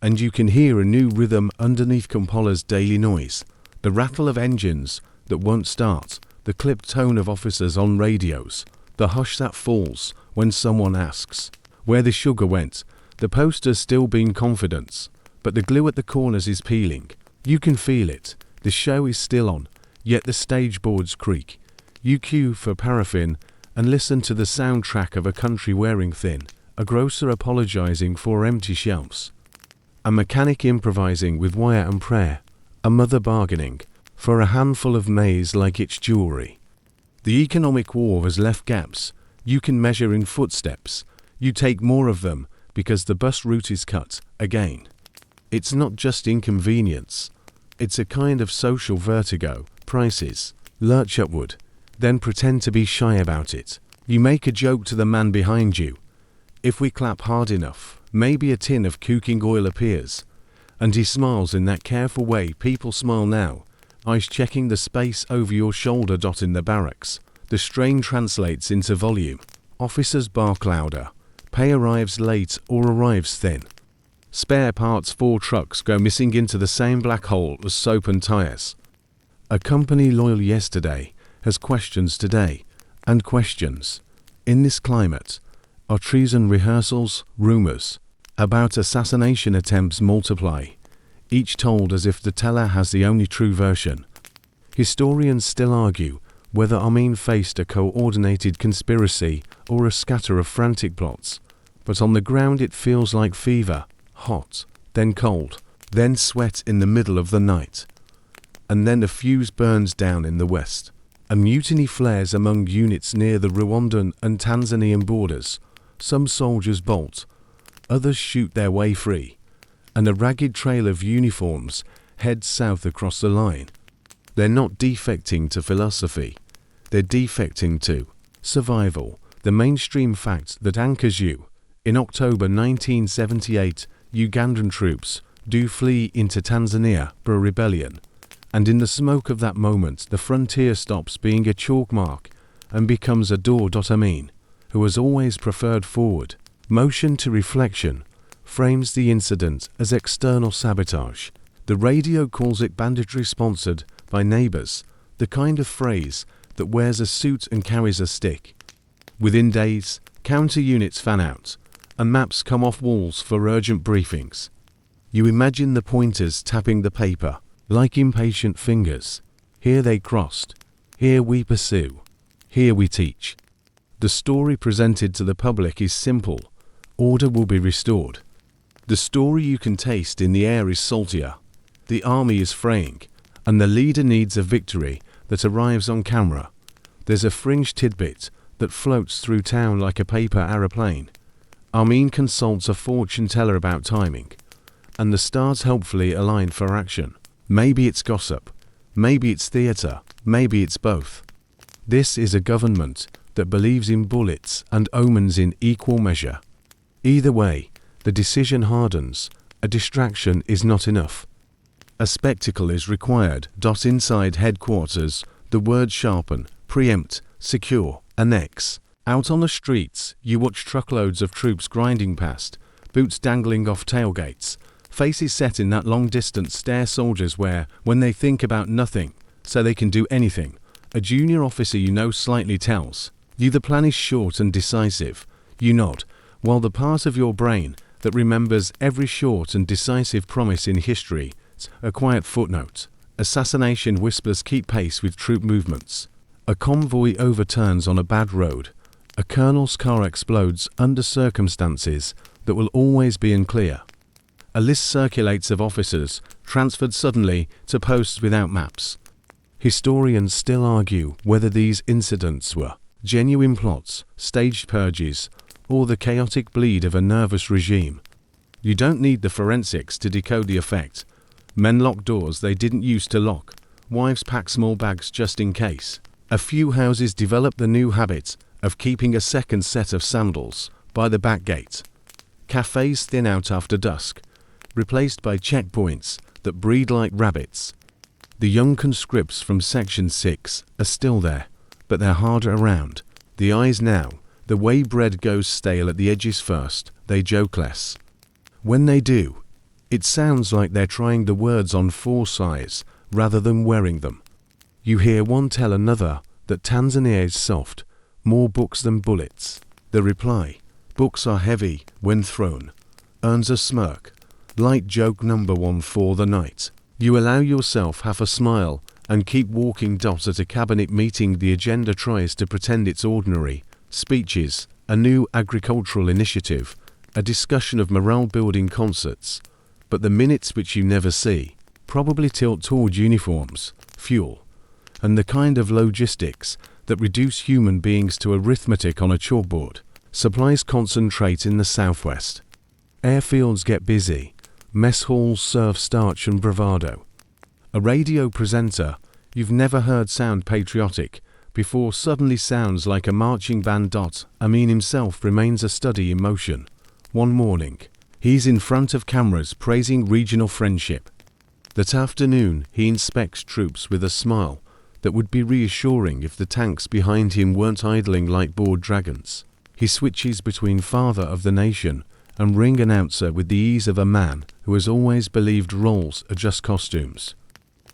[SPEAKER 1] And you can hear a new rhythm underneath Kampala's daily noise. The rattle of engines that won't start, the clipped tone of officers on radios, the hush that falls when someone asks where the sugar went. The poster's still being confidence, but the glue at the corners is peeling. You can feel it. The show is still on, yet the stage boards creak. You queue for paraffin and listen to the soundtrack of a country wearing thin, a grocer apologizing for empty shelves, a mechanic improvising with wire and prayer, a mother bargaining for a handful of maize like it's jewelry. The economic war has left gaps you can measure in footsteps. You take more of them because the bus route is cut again. It's not just inconvenience. It's a kind of social vertigo. Prices lurch upward, then pretend to be shy about it. You make a joke to the man behind you. If we clap hard enough, maybe a tin of cooking oil appears. And he smiles in that careful way people smile now, eyes checking the space over your shoulder. In the barracks, the strain translates into volume. Officers bark louder. Pay arrives late or arrives thin. Spare parts for trucks go missing into the same black hole as soap and tires. A company loyal yesterday has questions today, and questions. In this climate, are treason rehearsals, rumors about assassination attempts multiply, each told as if the teller has the only true version. Historians still argue whether Amin faced a coordinated conspiracy or a scatter of frantic plots, but on the ground it feels like fever, hot, then cold, then sweat in the middle of the night. And then a fuse burns down in the west. A mutiny flares among units near the Rwandan and Tanzanian borders. Some soldiers bolt, others shoot their way free, and a ragged trail of uniforms heads south across the line. They're not defecting to philosophy, they're defecting to survival, the mainstream fact that anchors you. In October 1978, Ugandan troops do flee into Tanzania for a rebellion, and in the smoke of that moment the frontier stops being a chalk mark and becomes a door. Amin, who has always preferred forward motion to reflection, frames the incident as external sabotage. The radio calls it banditry sponsored by neighbors, the kind of phrase that wears a suit and carries a stick. Within days, counter units fan out, and maps come off walls for urgent briefings. You imagine the pointers tapping the paper, like impatient fingers. Here they crossed. Here we pursue. Here we teach. The story presented to the public is simple. Order will be restored. The story you can taste in the air is saltier. The army is fraying, and the leader needs a victory that arrives on camera. There's a fringe tidbit that floats through town like a paper aeroplane. Amin consults a fortune teller about timing, and the stars helpfully align for action. Maybe it's gossip, maybe it's theater, maybe it's both. This is a government that believes in bullets and omens in equal measure. Either way, the decision hardens. A distraction is not enough. A spectacle is required. Inside headquarters, the words sharpen, preempt, secure, annex. Out on the streets, you watch truckloads of troops grinding past, boots dangling off tailgates, faces set in that long-distance stare soldiers wear when they think about nothing, so they can do anything. A junior officer you know slightly tells you the plan is short and decisive. You nod, while the part of your brain that remembers every short and decisive promise in history, a quiet footnote. Assassination whispers keep pace with troop movements. A convoy overturns on a bad road. A colonel's car explodes under circumstances that will always be unclear. A list circulates of officers transferred suddenly to posts without maps. Historians still argue whether these incidents were genuine plots, staged purges, or the chaotic bleed of a nervous regime. You don't need the forensics to decode the effect. Men lock doors they didn't used to lock. Wives pack small bags just in case. A few houses develop the new habit of keeping a second set of sandals by the back gate. Cafes thin out after dusk, replaced by checkpoints that breed like rabbits. The young conscripts from Section 6 are still there, but they're harder around. The eyes now, the way bread goes stale at the edges first, they joke less. When they do, it sounds like they're trying the words on for size rather than wearing them. You hear one tell another that Tanzania is soft, more books than bullets. The reply, books are heavy when thrown, earns a smirk. Light joke number 1 for the night. You allow yourself half a smile and keep walking. At a cabinet meeting, the agenda tries to pretend it's ordinary. Speeches, a new agricultural initiative, a discussion of morale-building concerts. But the minutes which you never see probably tilt toward uniforms, fuel, and the kind of logistics that reduce human beings to arithmetic on a chalkboard. Supplies concentrate in the southwest. Airfields get busy. Mess halls serve starch and bravado. A radio presenter you've never heard sound patriotic before suddenly sounds like a marching band. Amin himself remains a study in motion. One morning, he's in front of cameras praising regional friendship. That afternoon, he inspects troops with a smile that would be reassuring if the tanks behind him weren't idling like bored dragons. He switches between father of the nation and ring announcer with the ease of a man who has always believed roles are just costumes.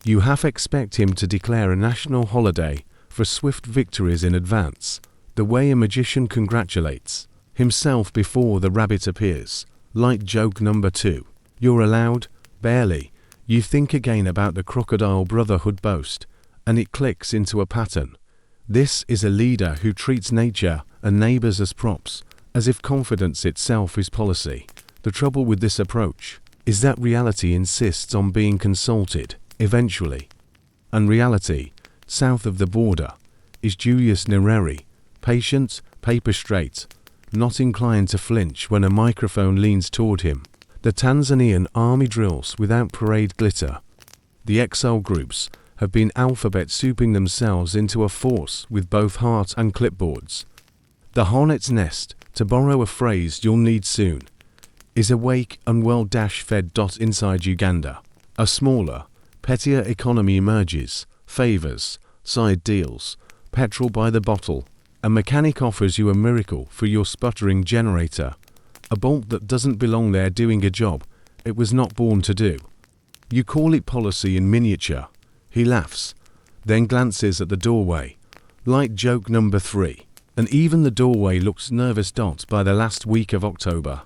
[SPEAKER 1] You half expect him to declare a national holiday for swift victories in advance, the way a magician congratulates himself before the rabbit appears. Light joke number 2. You're allowed? Barely. You think again about the crocodile brotherhood boast, and it clicks into a pattern. This is a leader who treats nature and neighbors as props, as if confidence itself is policy. The trouble with this approach is that reality insists on being consulted, eventually. And reality, south of the border, is Julius Nyerere, patient, paper straight, not inclined to flinch when a microphone leans toward him. The Tanzanian army drills without parade glitter. The exile groups have been alphabet souping themselves into a force with both heart and clipboards. The hornet's nest, to borrow a phrase you'll need soon, is awake and well-fed. Inside Uganda, a smaller, pettier economy emerges, favors, side deals, petrol by the bottle. A mechanic offers you a miracle for your sputtering generator, a bolt that doesn't belong there doing a job it was not born to do. You call it policy in miniature. He laughs, then glances at the doorway. Light joke number 3. And even the doorway looks nervous. By the last week of October,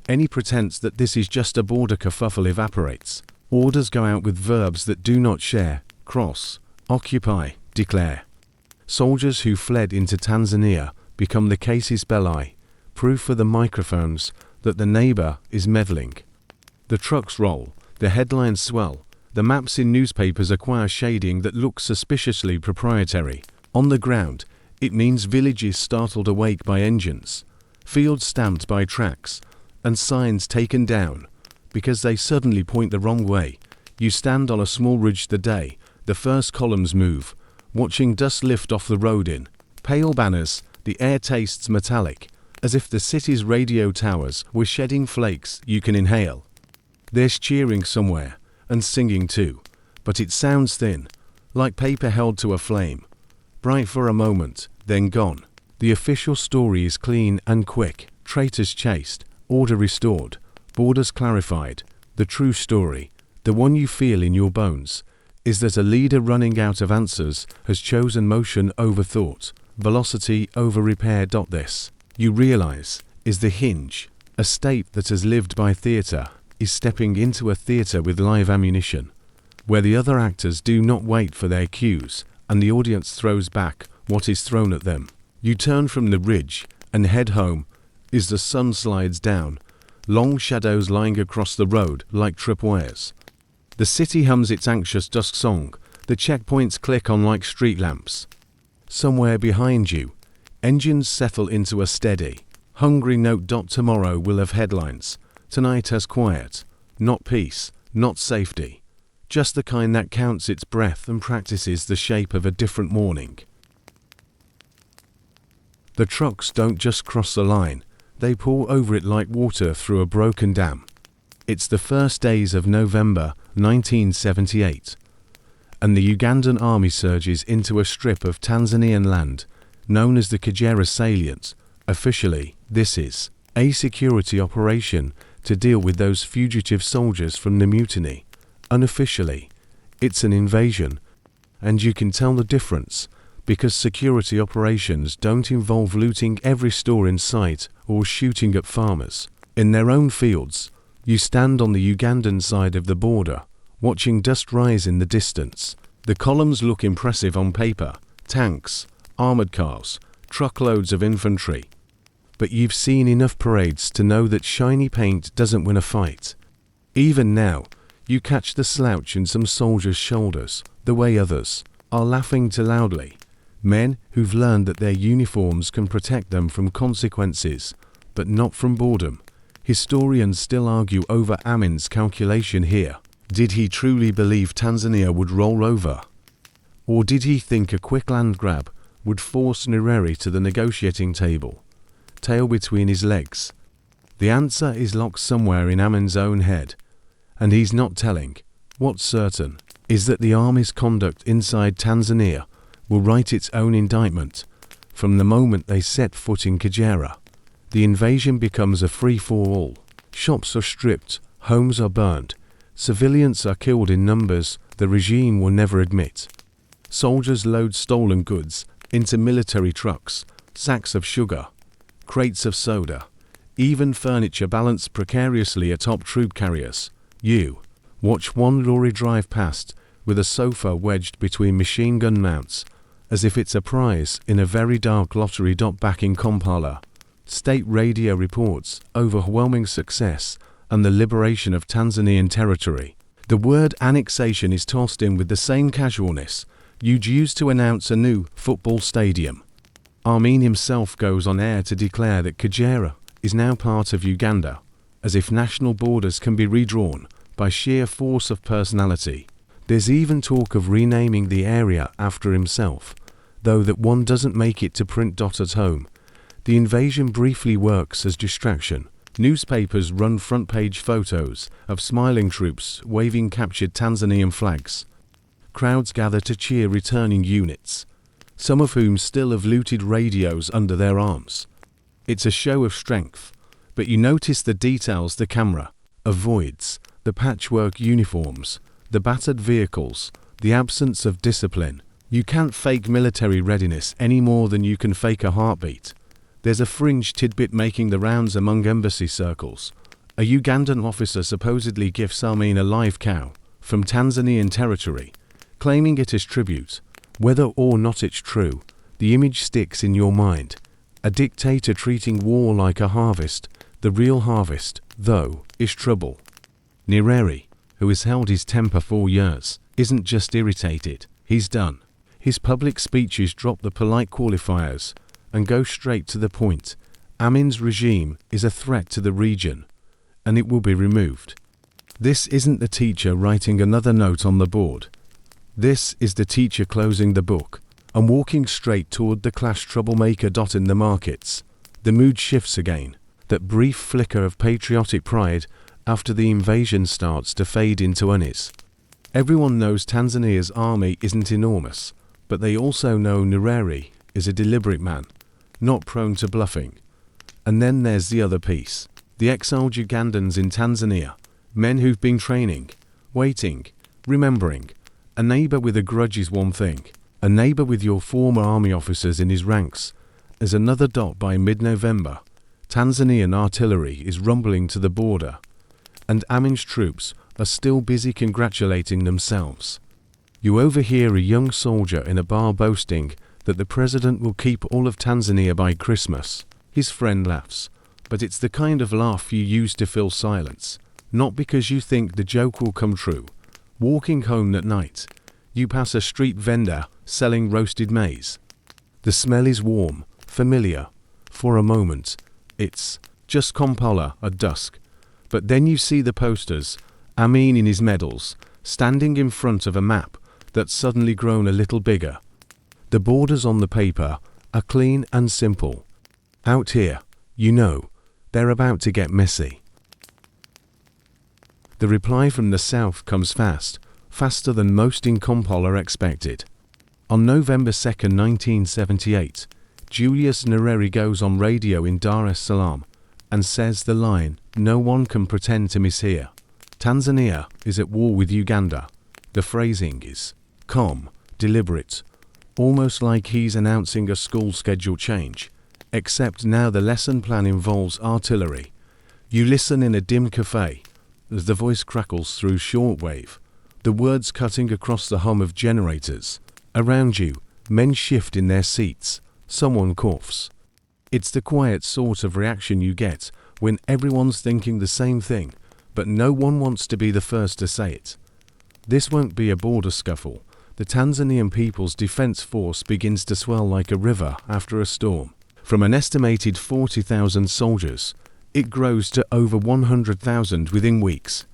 [SPEAKER 1] any pretense that this is just a border kerfuffle evaporates. Orders go out with verbs that do not share, cross, occupy, declare. Soldiers who fled into Tanzania become the casus belli, proof for the microphones that the neighbor is meddling. The trucks roll, the headlines swell, the maps in newspapers acquire shading that looks suspiciously proprietary. On the ground, it means villages startled awake by engines, fields stamped by tracks, and signs taken down because they suddenly point the wrong way. You stand on a small ridge the day the first columns move, watching dust lift off the road in pale banners. The air tastes metallic, as if the city's radio towers were shedding flakes you can inhale. There's cheering somewhere, and singing too, but it sounds thin, like paper held to a flame. Bright for a moment, then gone. The official story is clean and quick. Traitors chased, order restored, borders clarified. The true story, the one you feel in your bones, is that a leader running out of answers has chosen motion over thought, velocity over repair. This, you realize, is the hinge. A state that has lived by theater is stepping into a theater with live ammunition, where the other actors do not wait for their cues, and the audience throws back what is thrown at them. You turn from the ridge and head home as the sun slides down, long shadows lying across the road like tripwires. The city hums its anxious dusk song, The checkpoints click on like street lamps. Somewhere behind you, engines settle into a steady, hungry note. Tomorrow will have headlines. Tonight has quiet, not peace, not safety. Just the kind that counts its breath and practices the shape of a different morning. The trucks don't just cross the line, they pour over it like water through a broken dam. It's the first days of November 1978, and the Ugandan army surges into a strip of Tanzanian land known as the Kagera Salient. Officially, this is a security operation to deal with those fugitive soldiers from the mutiny. Unofficially, it's an invasion, and you can tell the difference because security operations don't involve looting every store in sight or shooting at farmers in their own fields. You stand on the Ugandan side of the border, watching dust rise in the distance. The columns look impressive on paper: tanks, armored cars, truckloads of infantry. But you've seen enough parades to know that shiny paint doesn't win a fight. Even now, you catch the slouch in some soldiers' shoulders, the way others are laughing too loudly. Men who've learned that their uniforms can protect them from consequences, but not from boredom. Historians still argue over Amin's calculation here. Did he truly believe Tanzania would roll over? Or did he think a quick land grab would force Nyerere to the negotiating table, tail between his legs? The answer is locked somewhere in Amin's own head, and he's not telling. What's certain is that the army's conduct inside Tanzania will write its own indictment. From the moment they set foot in Kagera, the invasion becomes a free-for-all. Shops are stripped, homes are burned, civilians are killed in numbers the regime will never admit. Soldiers load stolen goods into military trucks, sacks of sugar, crates of soda, even furniture balanced precariously atop troop carriers. You watch one lorry drive past with a sofa wedged between machine gun mounts, as if it's a prize in a very dark lottery. Back in Kampala, state radio reports overwhelming success and the liberation of Tanzanian territory. The word annexation is tossed in with the same casualness you'd use to announce a new football stadium. Amin himself goes on air to declare that Kagera is now part of Uganda, as if national borders can be redrawn by sheer force of personality. There's even talk of renaming the area after himself, though that one doesn't make it to print. At home, the invasion briefly works as distraction. Newspapers run front-page photos of smiling troops waving captured Tanzanian flags. Crowds gather to cheer returning units, some of whom still have looted radios under their arms. It's a show of strength, but you notice the details the camera avoids: the patchwork uniforms, the battered vehicles, the absence of discipline. You can't fake military readiness any more than you can fake a heartbeat. There's a fringe tidbit making the rounds among embassy circles. A Ugandan officer supposedly gifts Amin a live cow from Tanzanian territory, claiming it as tribute. Whether or not it's true, the image sticks in your mind. A dictator treating war like a harvest. The real harvest, though, is trouble. Nyerere, who has held his temper for years, isn't just irritated, he's done. His public speeches drop the polite qualifiers and go straight to the point. Amin's regime is a threat to the region, and it will be removed. This isn't the teacher writing another note on the board. This is the teacher closing the book and walking straight toward the class troublemaker. In the markets, the mood shifts again. That brief flicker of patriotic pride after the invasion starts to fade into unease. Everyone knows Tanzania's army isn't enormous, but they also know Nyerere is a deliberate man, not prone to bluffing. And then there's the other piece. The exiled Ugandans in Tanzania, men who've been training, waiting, remembering. A neighbor with a grudge is one thing. A neighbor with your former army officers in his ranks is another. By mid-November, Tanzanian artillery is rumbling to the border, and Amin's troops are still busy congratulating themselves. You overhear a young soldier in a bar boasting that the president will keep all of Tanzania by Christmas. His friend laughs, but it's the kind of laugh you use to fill silence, not because you think the joke will come true. Walking home that night, You pass a street vendor selling roasted maize. The smell is warm, familiar. For a moment, it's just Kampala at dusk. But then you see the posters, Amin in his medals, standing in front of a map that's suddenly grown a little bigger. The borders on the paper are clean and simple. Out here, you know, they're about to get messy. The reply from the south comes fast, faster than most in Kampala expected. On November 2nd, 1978, Julius Nyerere goes on radio in Dar es Salaam and says the line, "No one can pretend to mishear. Tanzania is at war with Uganda." The phrasing is calm, deliberate, almost like he's announcing a school schedule change, except now the lesson plan involves artillery. You listen in a dim cafe as the voice crackles through shortwave, the words cutting across the hum of generators. Around you, men shift in their seats. Someone coughs. It's the quiet sort of reaction you get when everyone's thinking the same thing, but no one wants to be the first to say it. This won't be a border scuffle. The Tanzanian People's Defense Force begins to swell like a river after a storm. From an estimated 40,000 soldiers, it grows to over 100,000 within weeks.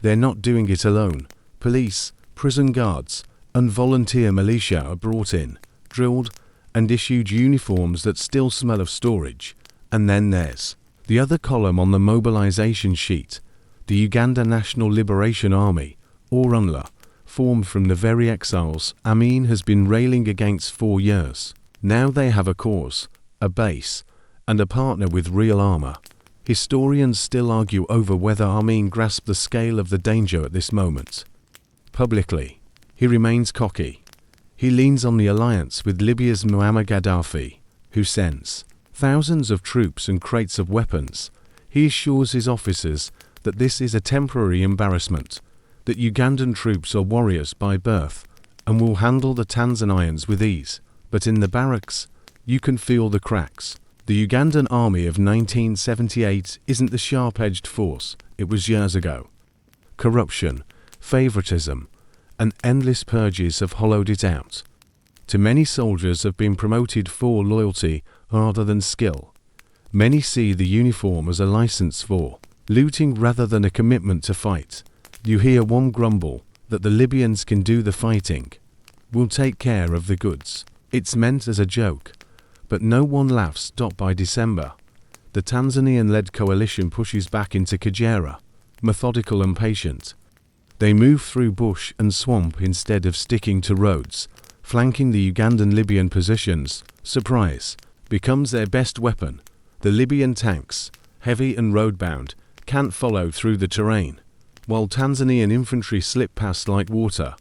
[SPEAKER 1] They're not doing it alone. Police, prison guards, and volunteer militia are brought in, drilled, and issued uniforms that still smell of storage. And then there's the other column on the mobilization sheet, the Uganda National Liberation Army, or UNLA, formed from the very exiles Amin has been railing against for years. Now they have a cause, a base, and a partner with real armor. Historians still argue over whether Amin grasped the scale of the danger at this moment. Publicly, he remains cocky. He leans on the alliance with Libya's Muammar Gaddafi, who sends thousands of troops and crates of weapons. He assures his officers that this is a temporary embarrassment, that Ugandan troops are warriors by birth and will handle the Tanzanians with ease. But in the barracks, you can feel the cracks. The Ugandan army of 1978 isn't the sharp-edged force it was years ago. Corruption, favoritism, and endless purges have hollowed it out. Too many soldiers have been promoted for loyalty rather than skill. Many see the uniform as a license for looting rather than a commitment to fight. You hear one grumble that the Libyans can do the fighting. We'll take care of the goods. It's meant as a joke, but no one laughs. By December, the Tanzanian-led coalition pushes back into Kagera, methodical and patient. They move through bush and swamp instead of sticking to roads, flanking the Ugandan-Libyan positions. Surprise becomes their best weapon. The Libyan tanks, heavy and road-bound, can't follow through the terrain, while Tanzanian infantry slip past like water,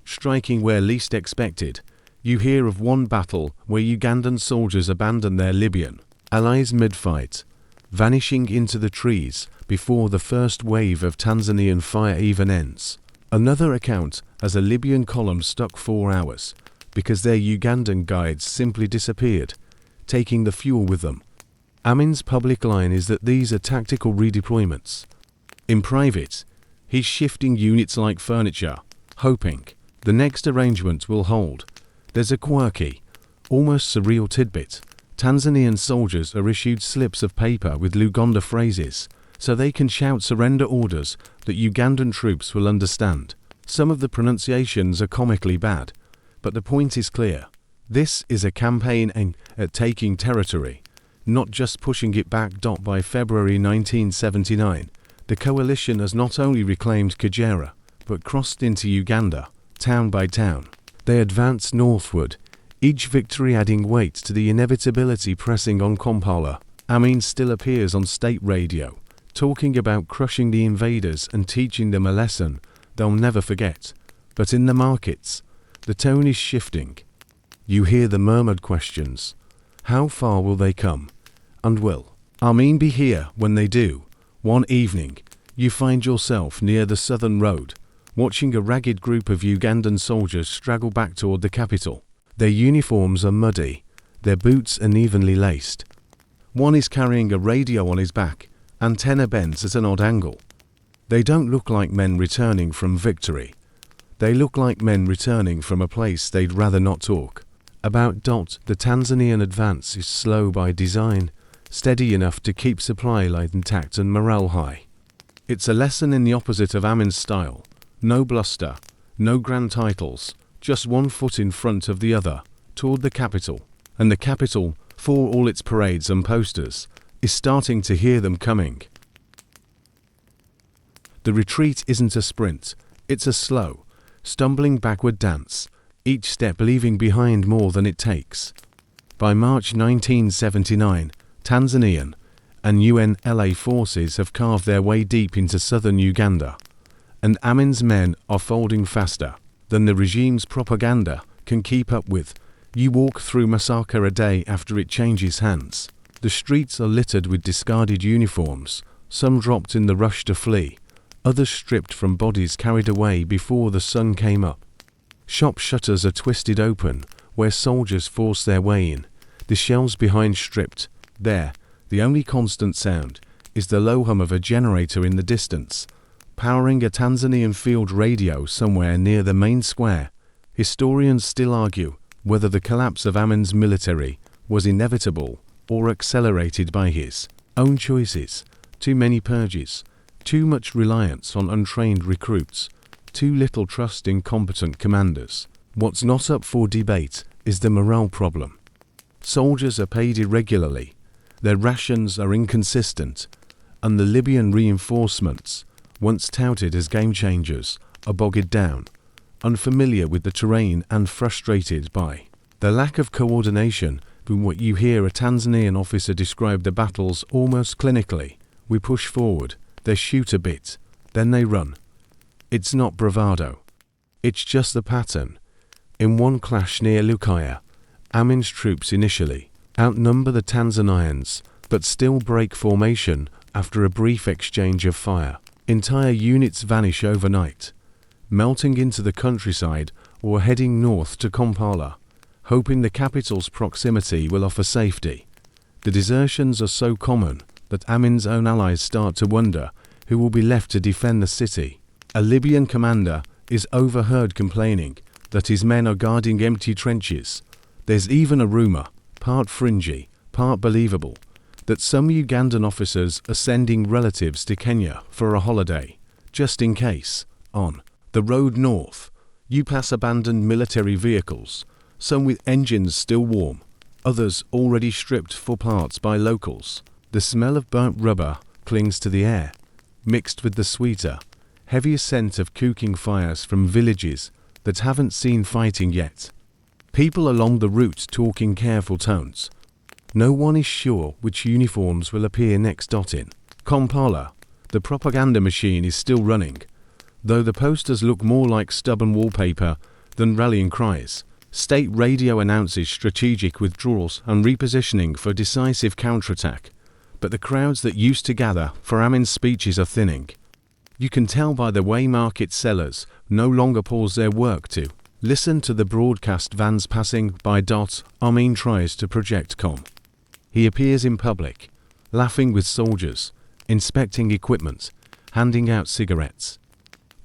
[SPEAKER 1] striking where least expected. You hear of one battle where Ugandan soldiers abandon their Libyan allies mid-fight, vanishing into the trees before the first wave of Tanzanian fire even ends. Another account has a Libyan column stuck 4 hours because their Ugandan guides simply disappeared, taking the fuel with them. Amin's public line is that these are tactical redeployments. In private, he's shifting units like furniture, hoping the next arrangement will hold. There's a quirky, almost surreal tidbit. Tanzanian soldiers are issued slips of paper with Luganda phrases, so they can shout surrender orders that Ugandan troops will understand. Some of the pronunciations are comically bad, but the point is clear. This is a campaign aimed at taking territory, not just pushing it back. By February 1979, the coalition has not only reclaimed Kagera, but crossed into Uganda, town by town. They advance northward, each victory adding weight to the inevitability pressing on Kampala. Amin still appears on state radio, talking about crushing the invaders and teaching them a lesson they'll never forget. But in the markets, the tone is shifting. You hear the murmured questions. How far will they come? And will Amin be here when they do? One evening, you find yourself near the southern road, watching a ragged group of Ugandan soldiers straggle back toward the capital. Their uniforms are muddy, their boots unevenly laced. One is carrying a radio on his back, antenna bends at an odd angle. They don't look like men returning from victory. They look like men returning from a place they'd rather not talk about. The Tanzanian advance is slow by design, steady enough to keep supply line intact and morale high. It's a lesson in the opposite of Amin's style. No bluster, no grand titles, just one foot in front of the other, toward the capital. And the capital, for all its parades and posters, is starting to hear them coming. The retreat isn't a sprint, it's a slow, stumbling backward dance, each step leaving behind more than it takes. By March 1979, Tanzanian and UNLA forces have carved their way deep into southern Uganda, and Amin's men are folding faster than the regime's propaganda can keep up with. You walk through massacre a day after it changes hands. The streets are littered with discarded uniforms, some dropped in the rush to flee, others stripped from bodies carried away before the sun came up. Shop shutters are twisted open, where soldiers force their way in, the shelves behind stripped. There, the only constant sound is the low hum of a generator in the distance, powering a Tanzanian field radio somewhere near the main square. Historians still argue whether the collapse of Amin's military was inevitable or accelerated by his own choices. Too many purges, too much reliance on untrained recruits, too little trust in competent commanders. What's not up for debate is the morale problem. Soldiers are paid irregularly, their rations are inconsistent, and the Libyan reinforcements, once touted as game changers, are bogged down, unfamiliar with the terrain and frustrated by the lack of coordination. From what you hear a Tanzanian officer describe the battles almost clinically: we push forward, they shoot a bit, then they run. It's not bravado. It's just the pattern. In one clash near Lukaya, Amin's troops initially outnumber the Tanzanians, but still break formation after a brief exchange of fire. Entire units vanish overnight, melting into the countryside or heading north to Kampala, hoping the capital's proximity will offer safety. The desertions are so common that Amin's own allies start to wonder who will be left to defend the city. A Libyan commander is overheard complaining that his men are guarding empty trenches. There's even a rumor, part fringy, part believable, that some Ugandan officers are sending relatives to Kenya for a holiday, just in case. On the road north, you pass abandoned military vehicles, some with engines still warm, others already stripped for parts by locals. The smell of burnt rubber clings to the air, mixed with the sweeter, heavier scent of cooking fires from villages that haven't seen fighting yet. People along the route talk in careful tones. No one is sure which uniforms will appear next. In Kampala, the propaganda machine is still running, though the posters look more like stubborn wallpaper than rallying cries. State radio announces strategic withdrawals and repositioning for decisive counterattack, but the crowds that used to gather for Amin's speeches are thinning. You can tell by the way market sellers no longer pause their work to listen to the broadcast vans passing by. Amin tries to project calm. He appears in public, laughing with soldiers, inspecting equipment, handing out cigarettes.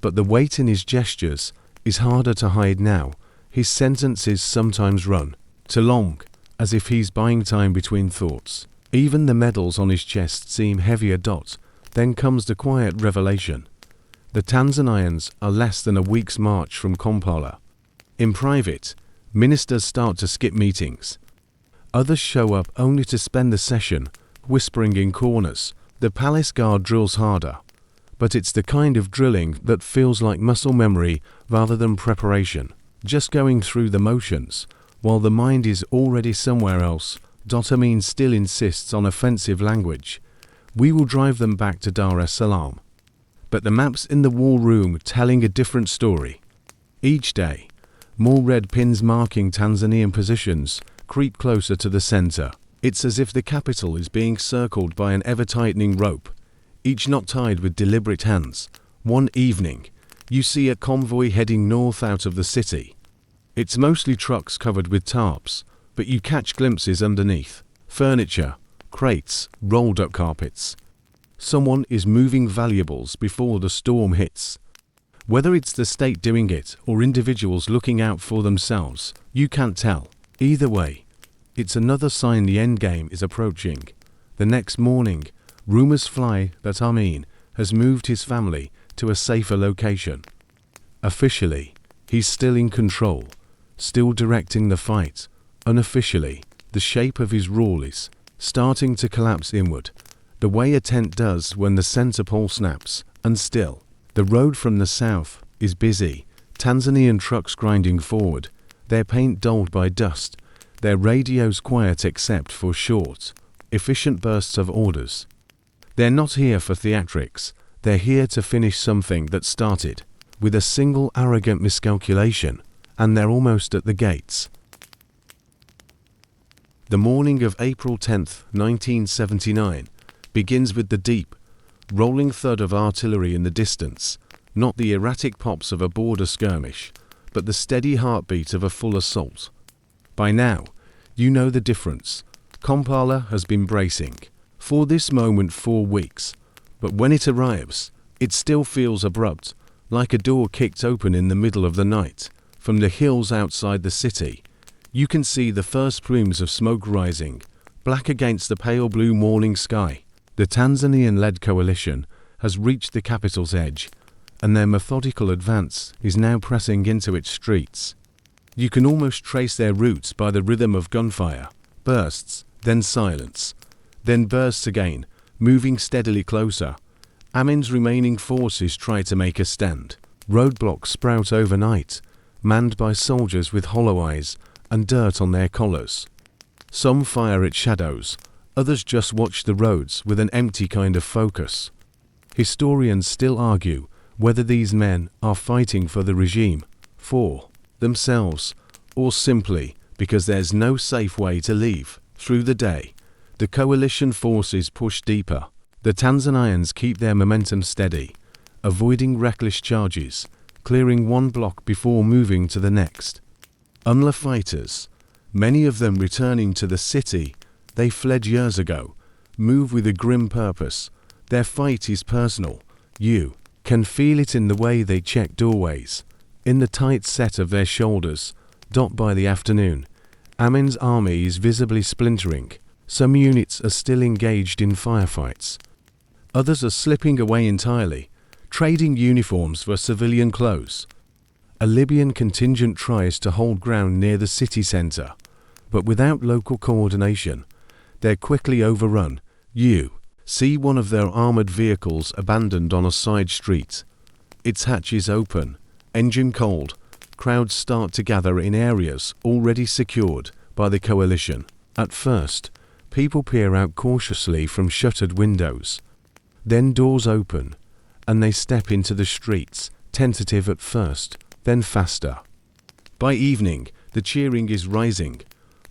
[SPEAKER 1] But the weight in his gestures is harder to hide now. His sentences sometimes run too long, as if he's buying time between thoughts. Even the medals on his chest seem heavier. Then comes the quiet revelation. The Tanzanians are less than a week's march from Kampala. In private, ministers start to skip meetings. Others show up only to spend the session whispering in corners. The palace guard drills harder, but it's the kind of drilling that feels like muscle memory rather than preparation. Just going through the motions, while the mind is already somewhere else. Amin still insists on offensive language. We will drive them back to Dar es Salaam. But the maps in the war room telling a different story. Each day, more red pins marking Tanzanian positions creep closer to the center. It's as if the capital is being circled by an ever-tightening rope, each knot tied with deliberate hands. One evening, you see a convoy heading north out of the city. It's mostly trucks covered with tarps, but you catch glimpses underneath. Furniture, crates, rolled up carpets. Someone is moving valuables before the storm hits. Whether it's the state doing it or individuals looking out for themselves, you can't tell. Either way, it's another sign the endgame is approaching. The next morning, rumors fly that Amin has moved his family to a safer location. Officially, he's still in control, still directing the fight. Unofficially, the shape of his rule is starting to collapse inward, the way a tent does when the center pole snaps. And still, the road from the south is busy. Tanzanian trucks grinding forward, their paint dulled by dust, their radios quiet except for short, efficient bursts of orders. They're not here for theatrics, they're here to finish something that started with a single arrogant miscalculation, and they're almost at the gates. The morning of April 10th, 1979, begins with the deep, rolling thud of artillery in the distance, not the erratic pops of a border skirmish, but the steady heartbeat of a full assault. By now, you know the difference. Kampala has been bracing for this moment for weeks, but when it arrives, it still feels abrupt, like a door kicked open in the middle of the night. From the hills outside the city, you can see the first plumes of smoke rising, black against the pale blue morning sky. The Tanzanian-led coalition has reached the capital's edge, and their methodical advance is now pressing into its streets. You can almost trace their routes by the rhythm of gunfire, bursts, then silence, then bursts again, moving steadily closer. Amin's remaining forces try to make a stand. Roadblocks sprout overnight, manned by soldiers with hollow eyes and dirt on their collars. Some fire at shadows, others just watch the roads with an empty kind of focus. Historians still argue whether these men are fighting for the regime, for themselves, or simply because there's no safe way to leave. Through the day, the coalition forces push deeper. The Tanzanians keep their momentum steady, avoiding reckless charges, clearing one block before moving to the next. Unla fighters, many of them returning to the city they fled years ago, move with a grim purpose. Their fight is personal. You can feel it in the way they check doorways, in the tight set of their shoulders. By the afternoon, Amin's army is visibly splintering. Some units are still engaged in firefights. Others are slipping away entirely, trading uniforms for civilian clothes. A Libyan contingent tries to hold ground near the city center, but without local coordination, they're quickly overrun. You see one of their armored vehicles abandoned on a side street. Its hatches open, engine cold. Crowds start to gather in areas already secured by the coalition. At first, people peer out cautiously from shuttered windows. Then doors open, and they step into the streets, tentative at first, then faster. By evening, the cheering is rising,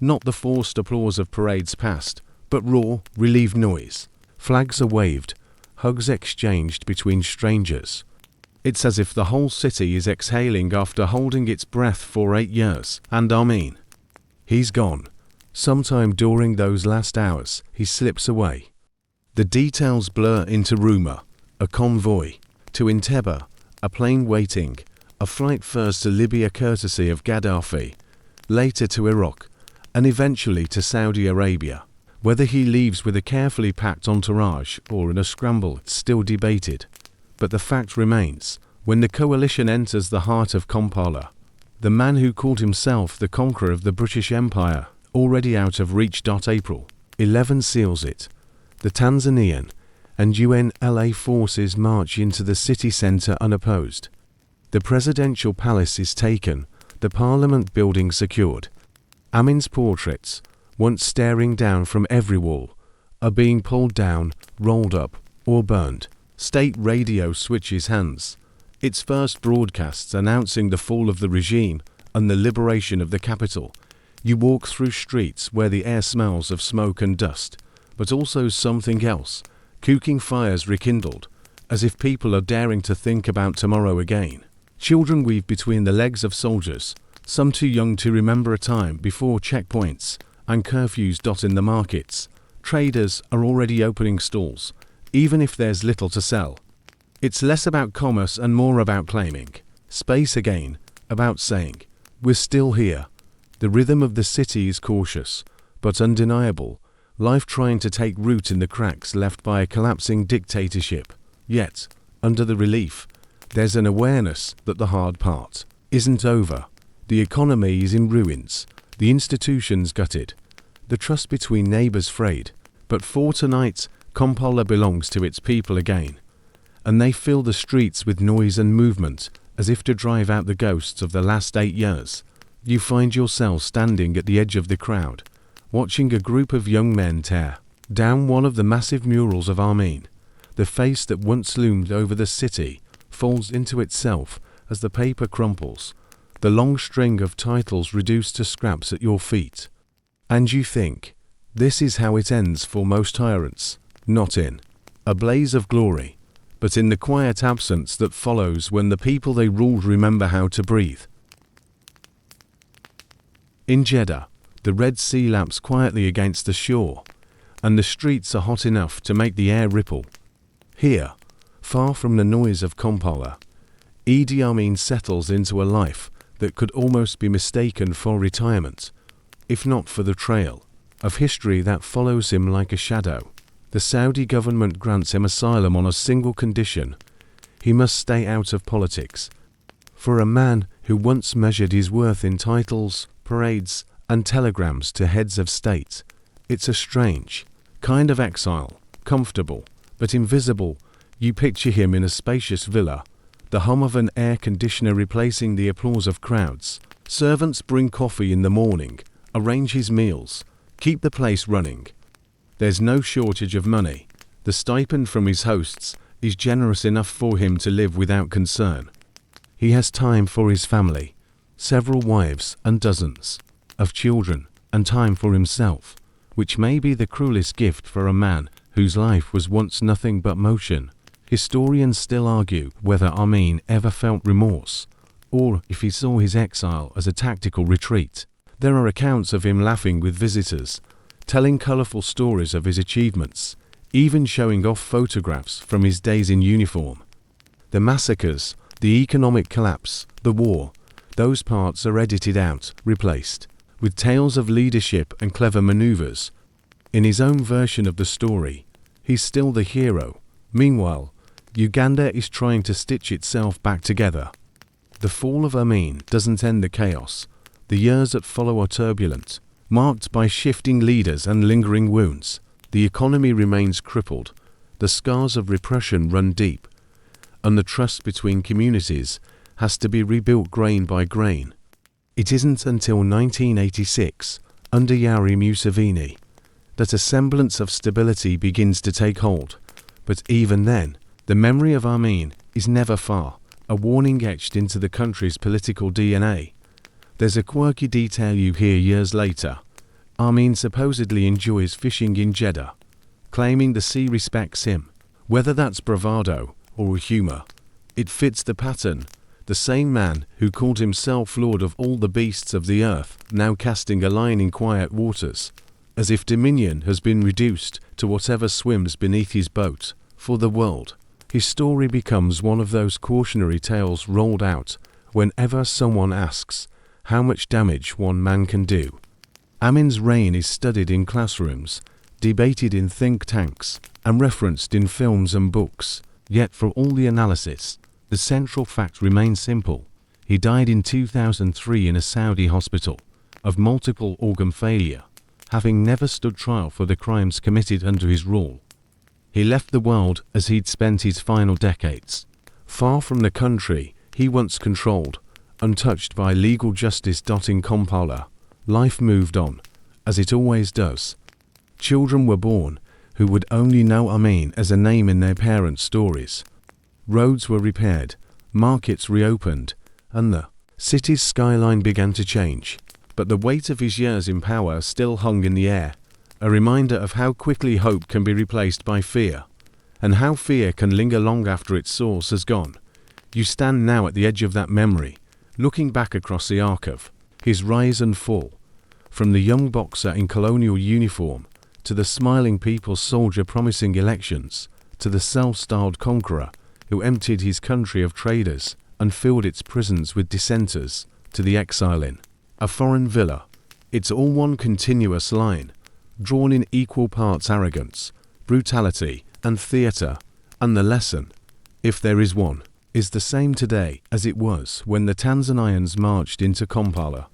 [SPEAKER 1] not the forced applause of parades past, but raw, relieved noise. Flags are waved, hugs exchanged between strangers. It's as if the whole city is exhaling after holding its breath for 8 years. And Amin, he's gone. Sometime during those last hours, he slips away. The details blur into rumor. A convoy to Entebbe, a plane waiting, a flight first to Libya courtesy of Gaddafi, later to Iraq, and eventually to Saudi Arabia. Whether he leaves with a carefully packed entourage or in a scramble is still debated. But the fact remains, when the coalition enters the heart of Kampala, the man who called himself the conqueror of the British Empire, already out of reach. April 11 seals it. The Tanzanian and UNLA forces march into the city centre unopposed. The presidential palace is taken, the parliament building secured. Amin's portraits, once staring down from every wall, are being pulled down, rolled up, or burned. State radio switches hands. Its first broadcasts announcing the fall of the regime and the liberation of the capital. You walk through streets where the air smells of smoke and dust, but also something else, cooking fires rekindled, as if people are daring to think about tomorrow again. Children weave between the legs of soldiers, some too young to remember a time before checkpoints and curfews. In the markets, traders are already opening stalls, even if there's little to sell. It's less about commerce and more about claiming space again, about saying, we're still here. The rhythm of the city is cautious, but undeniable, life trying to take root in the cracks left by a collapsing dictatorship. Yet, under the relief, there's an awareness that the hard part isn't over. The economy is in ruins, the institutions gutted, the trust between neighbors frayed. But for tonight, Kampala belongs to its people again, and they fill the streets with noise and movement, as if to drive out the ghosts of the last 8 years. You find yourself standing at the edge of the crowd, watching a group of young men tear down one of the massive murals of Amin. The face that once loomed over the city falls into itself as the paper crumples, the long string of titles reduced to scraps at your feet. And you think, this is how it ends for most tyrants, not in a blaze of glory, but in the quiet absence that follows when the people they ruled remember how to breathe. In Jeddah, the Red Sea laps quietly against the shore, and the streets are hot enough to make the air ripple. Here, far from the noise of Kampala, Idi Amin settles into a life that could almost be mistaken for retirement, if not for the trail of history that follows him like a shadow. The Saudi government grants him asylum on a single condition: he must stay out of politics. For a man who once measured his worth in titles, parades, and telegrams to heads of state, it's a strange kind of exile, comfortable but invisible. You picture him in a spacious villa, the hum of an air conditioner replacing the applause of crowds. Servants bring coffee in the morning, arrange his meals, keep the place running. There's no shortage of money. The stipend from his hosts is generous enough for him to live without concern. He has time for his family, several wives and dozens of children, and time for himself, which may be the cruelest gift for a man whose life was once nothing but motion. Historians still argue whether Amin ever felt remorse, or if he saw his exile as a tactical retreat. There are accounts of him laughing with visitors, telling colourful stories of his achievements, even showing off photographs from his days in uniform. The massacres, the economic collapse, the war, those parts are edited out, replaced with tales of leadership and clever maneuvers. In his own version of the story, he's still the hero. Meanwhile, Uganda is trying to stitch itself back together. The fall of Amin doesn't end the chaos. The years that follow are turbulent, marked by shifting leaders and lingering wounds. The economy remains crippled, the scars of repression run deep, and the trust between communities has to be rebuilt grain by grain. It isn't until 1986, under Yoweri Museveni, that a semblance of stability begins to take hold. But even then, the memory of Amin is never far, a warning etched into the country's political DNA. There's a quirky detail you hear years later. Amin supposedly enjoys fishing in Jeddah, claiming the sea respects him. Whether that's bravado or humor, it fits the pattern. The same man who called himself Lord of all the beasts of the earth, now casting a line in quiet waters, as if dominion has been reduced to whatever swims beneath his boat. For the world, his story becomes one of those cautionary tales rolled out whenever someone asks how much damage one man can do. Amin's reign is studied in classrooms, debated in think tanks, and referenced in films and books. Yet for all the analysis, the central fact remains simple. He died in 2003 in a Saudi hospital of multiple organ failure, having never stood trial for the crimes committed under his rule. He left the world as he'd spent his final decades, far from the country he once controlled, untouched by legal justice dotting Kampala. Life moved on, as it always does. Children were born who would only know Amin as a name in their parents' stories. Roads were repaired, markets reopened, and the city's skyline began to change. But the weight of his years in power still hung in the air, a reminder of how quickly hope can be replaced by fear, and how fear can linger long after its source has gone. You stand now at the edge of that memory, looking back across the arc of his rise and fall, from the young boxer in colonial uniform, to the smiling people's soldier promising elections, to the self-styled conqueror who emptied his country of traders and filled its prisons with dissenters, to the exile in a foreign villa. It's all one continuous line, drawn in equal parts arrogance, brutality, and theatre, and the lesson, if there is one, is the same today as it was when the Tanzanians marched into Kampala.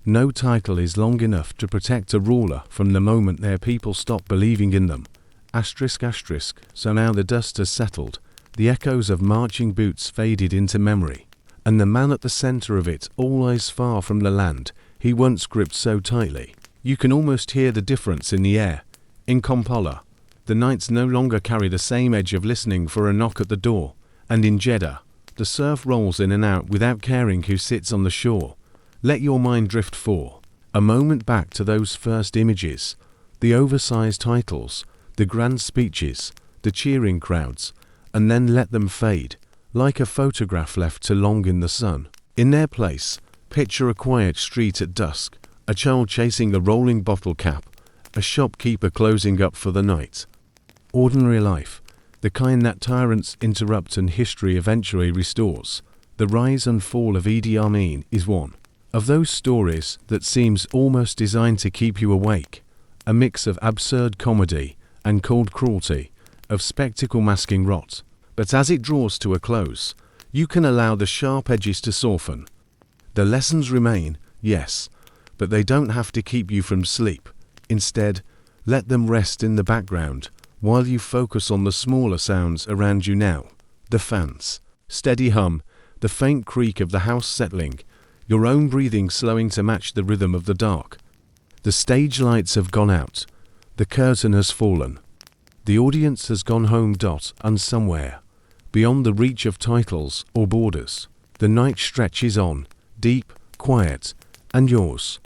[SPEAKER 1] No title is long enough to protect a ruler from the moment their people stop believing in them. Asterisk asterisk. So now the dust has settled, the echoes of marching boots faded into memory, and the man at the centre of it all lies far from the land he once gripped so tightly. You can almost hear the difference in the air. In Kampala, the nights no longer carry the same edge of listening for a knock at the door, and in Jeddah, the surf rolls in and out without caring who sits on the shore. Let your mind drift for a moment back to those first images, the oversized titles, the grand speeches, the cheering crowds, and then let them fade, like a photograph left too long in the sun. In their place, picture a quiet street at dusk, a child chasing a rolling bottle cap, a shopkeeper closing up for the night. Ordinary life, the kind that tyrants interrupt and history eventually restores. The rise and fall of Idi Amin is one of those stories that seems almost designed to keep you awake, a mix of absurd comedy and cold cruelty, of spectacle masking rot. But as it draws to a close, you can allow the sharp edges to soften. The lessons remain, yes, but they don't have to keep you from sleep. Instead, let them rest in the background while you focus on the smaller sounds around you now. The fans, steady hum, the faint creak of the house settling, your own breathing slowing to match the rhythm of the dark. The stage lights have gone out. The curtain has fallen. The audience has gone home. And somewhere, beyond the reach of titles or borders, the night stretches on, deep, quiet, and yours.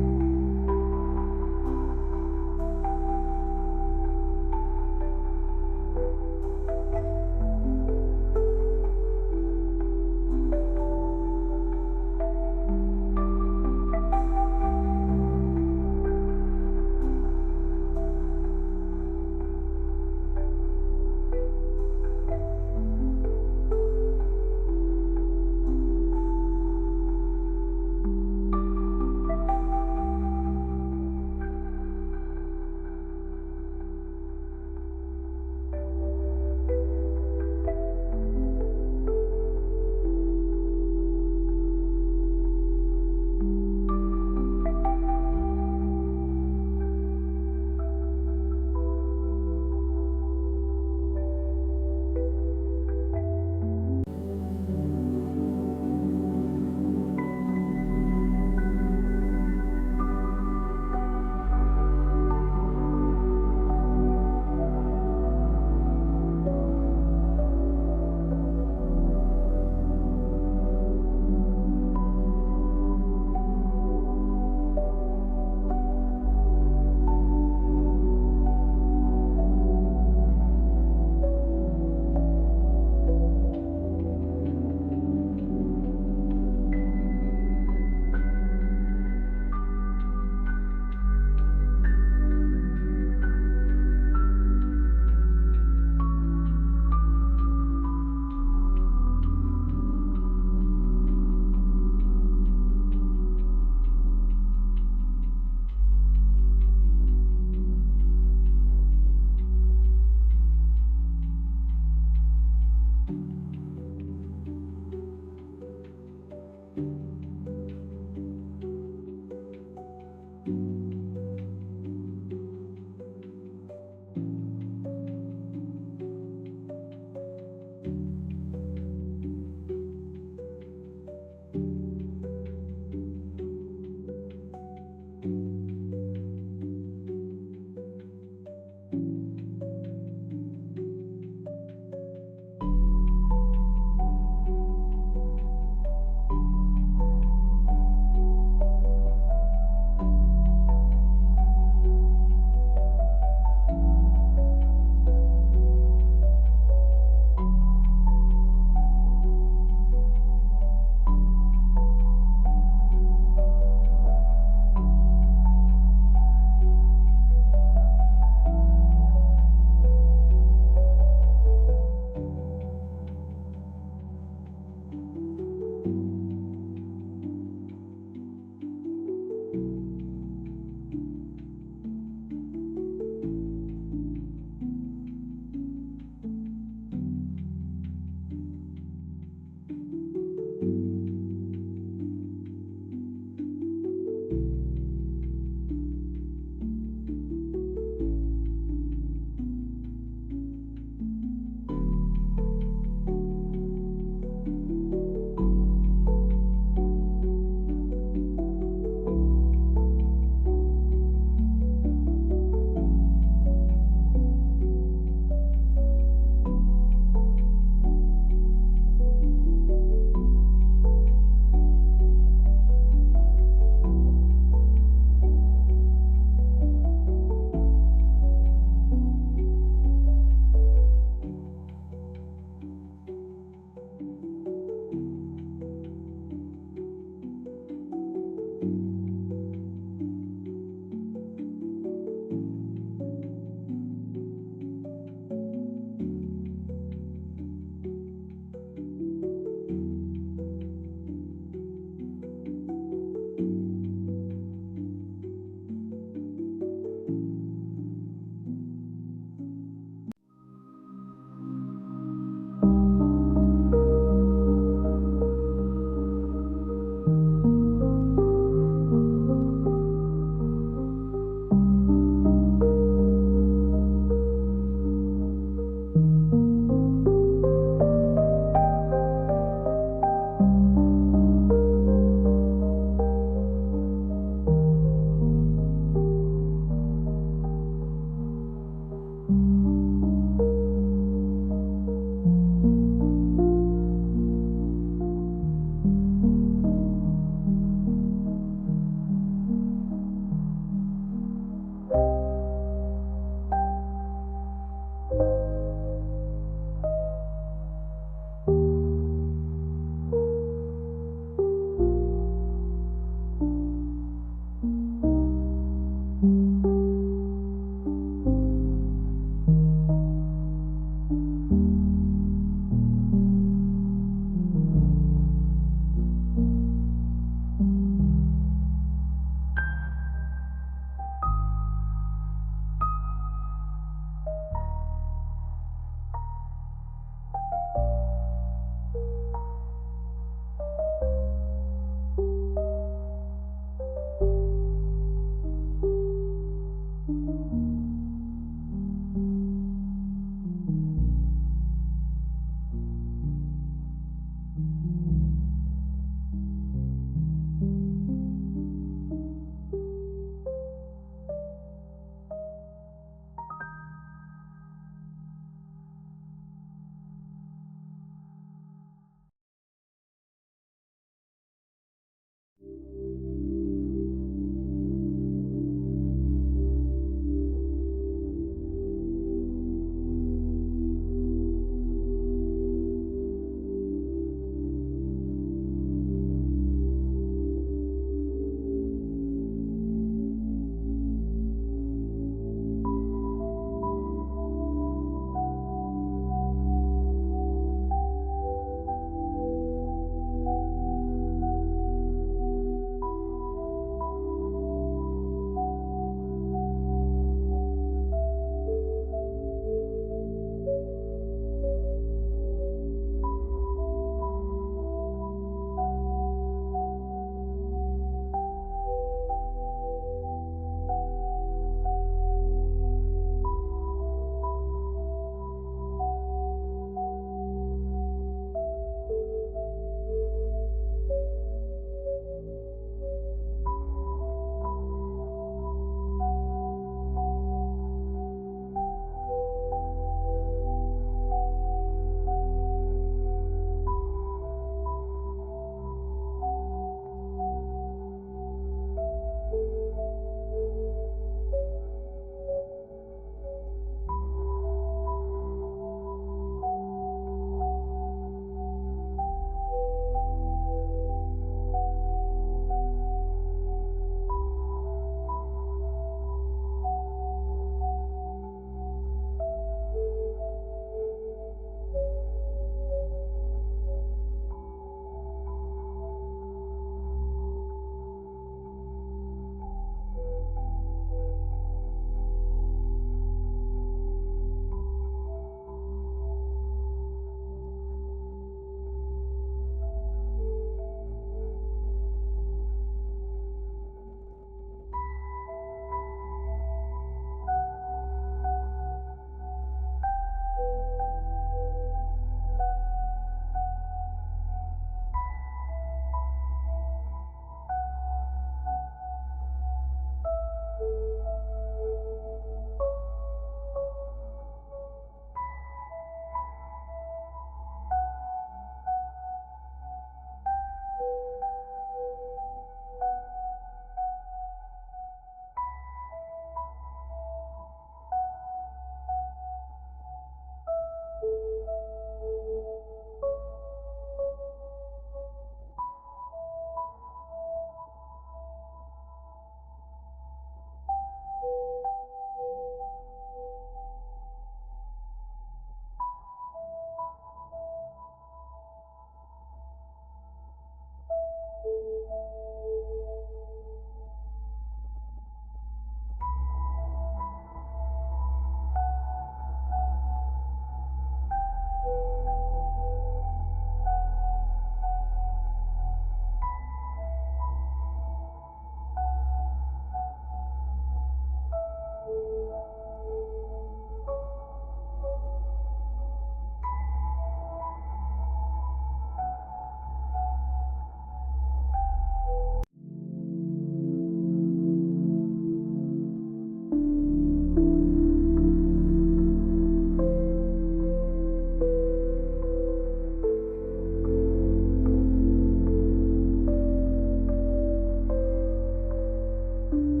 [SPEAKER 2] you.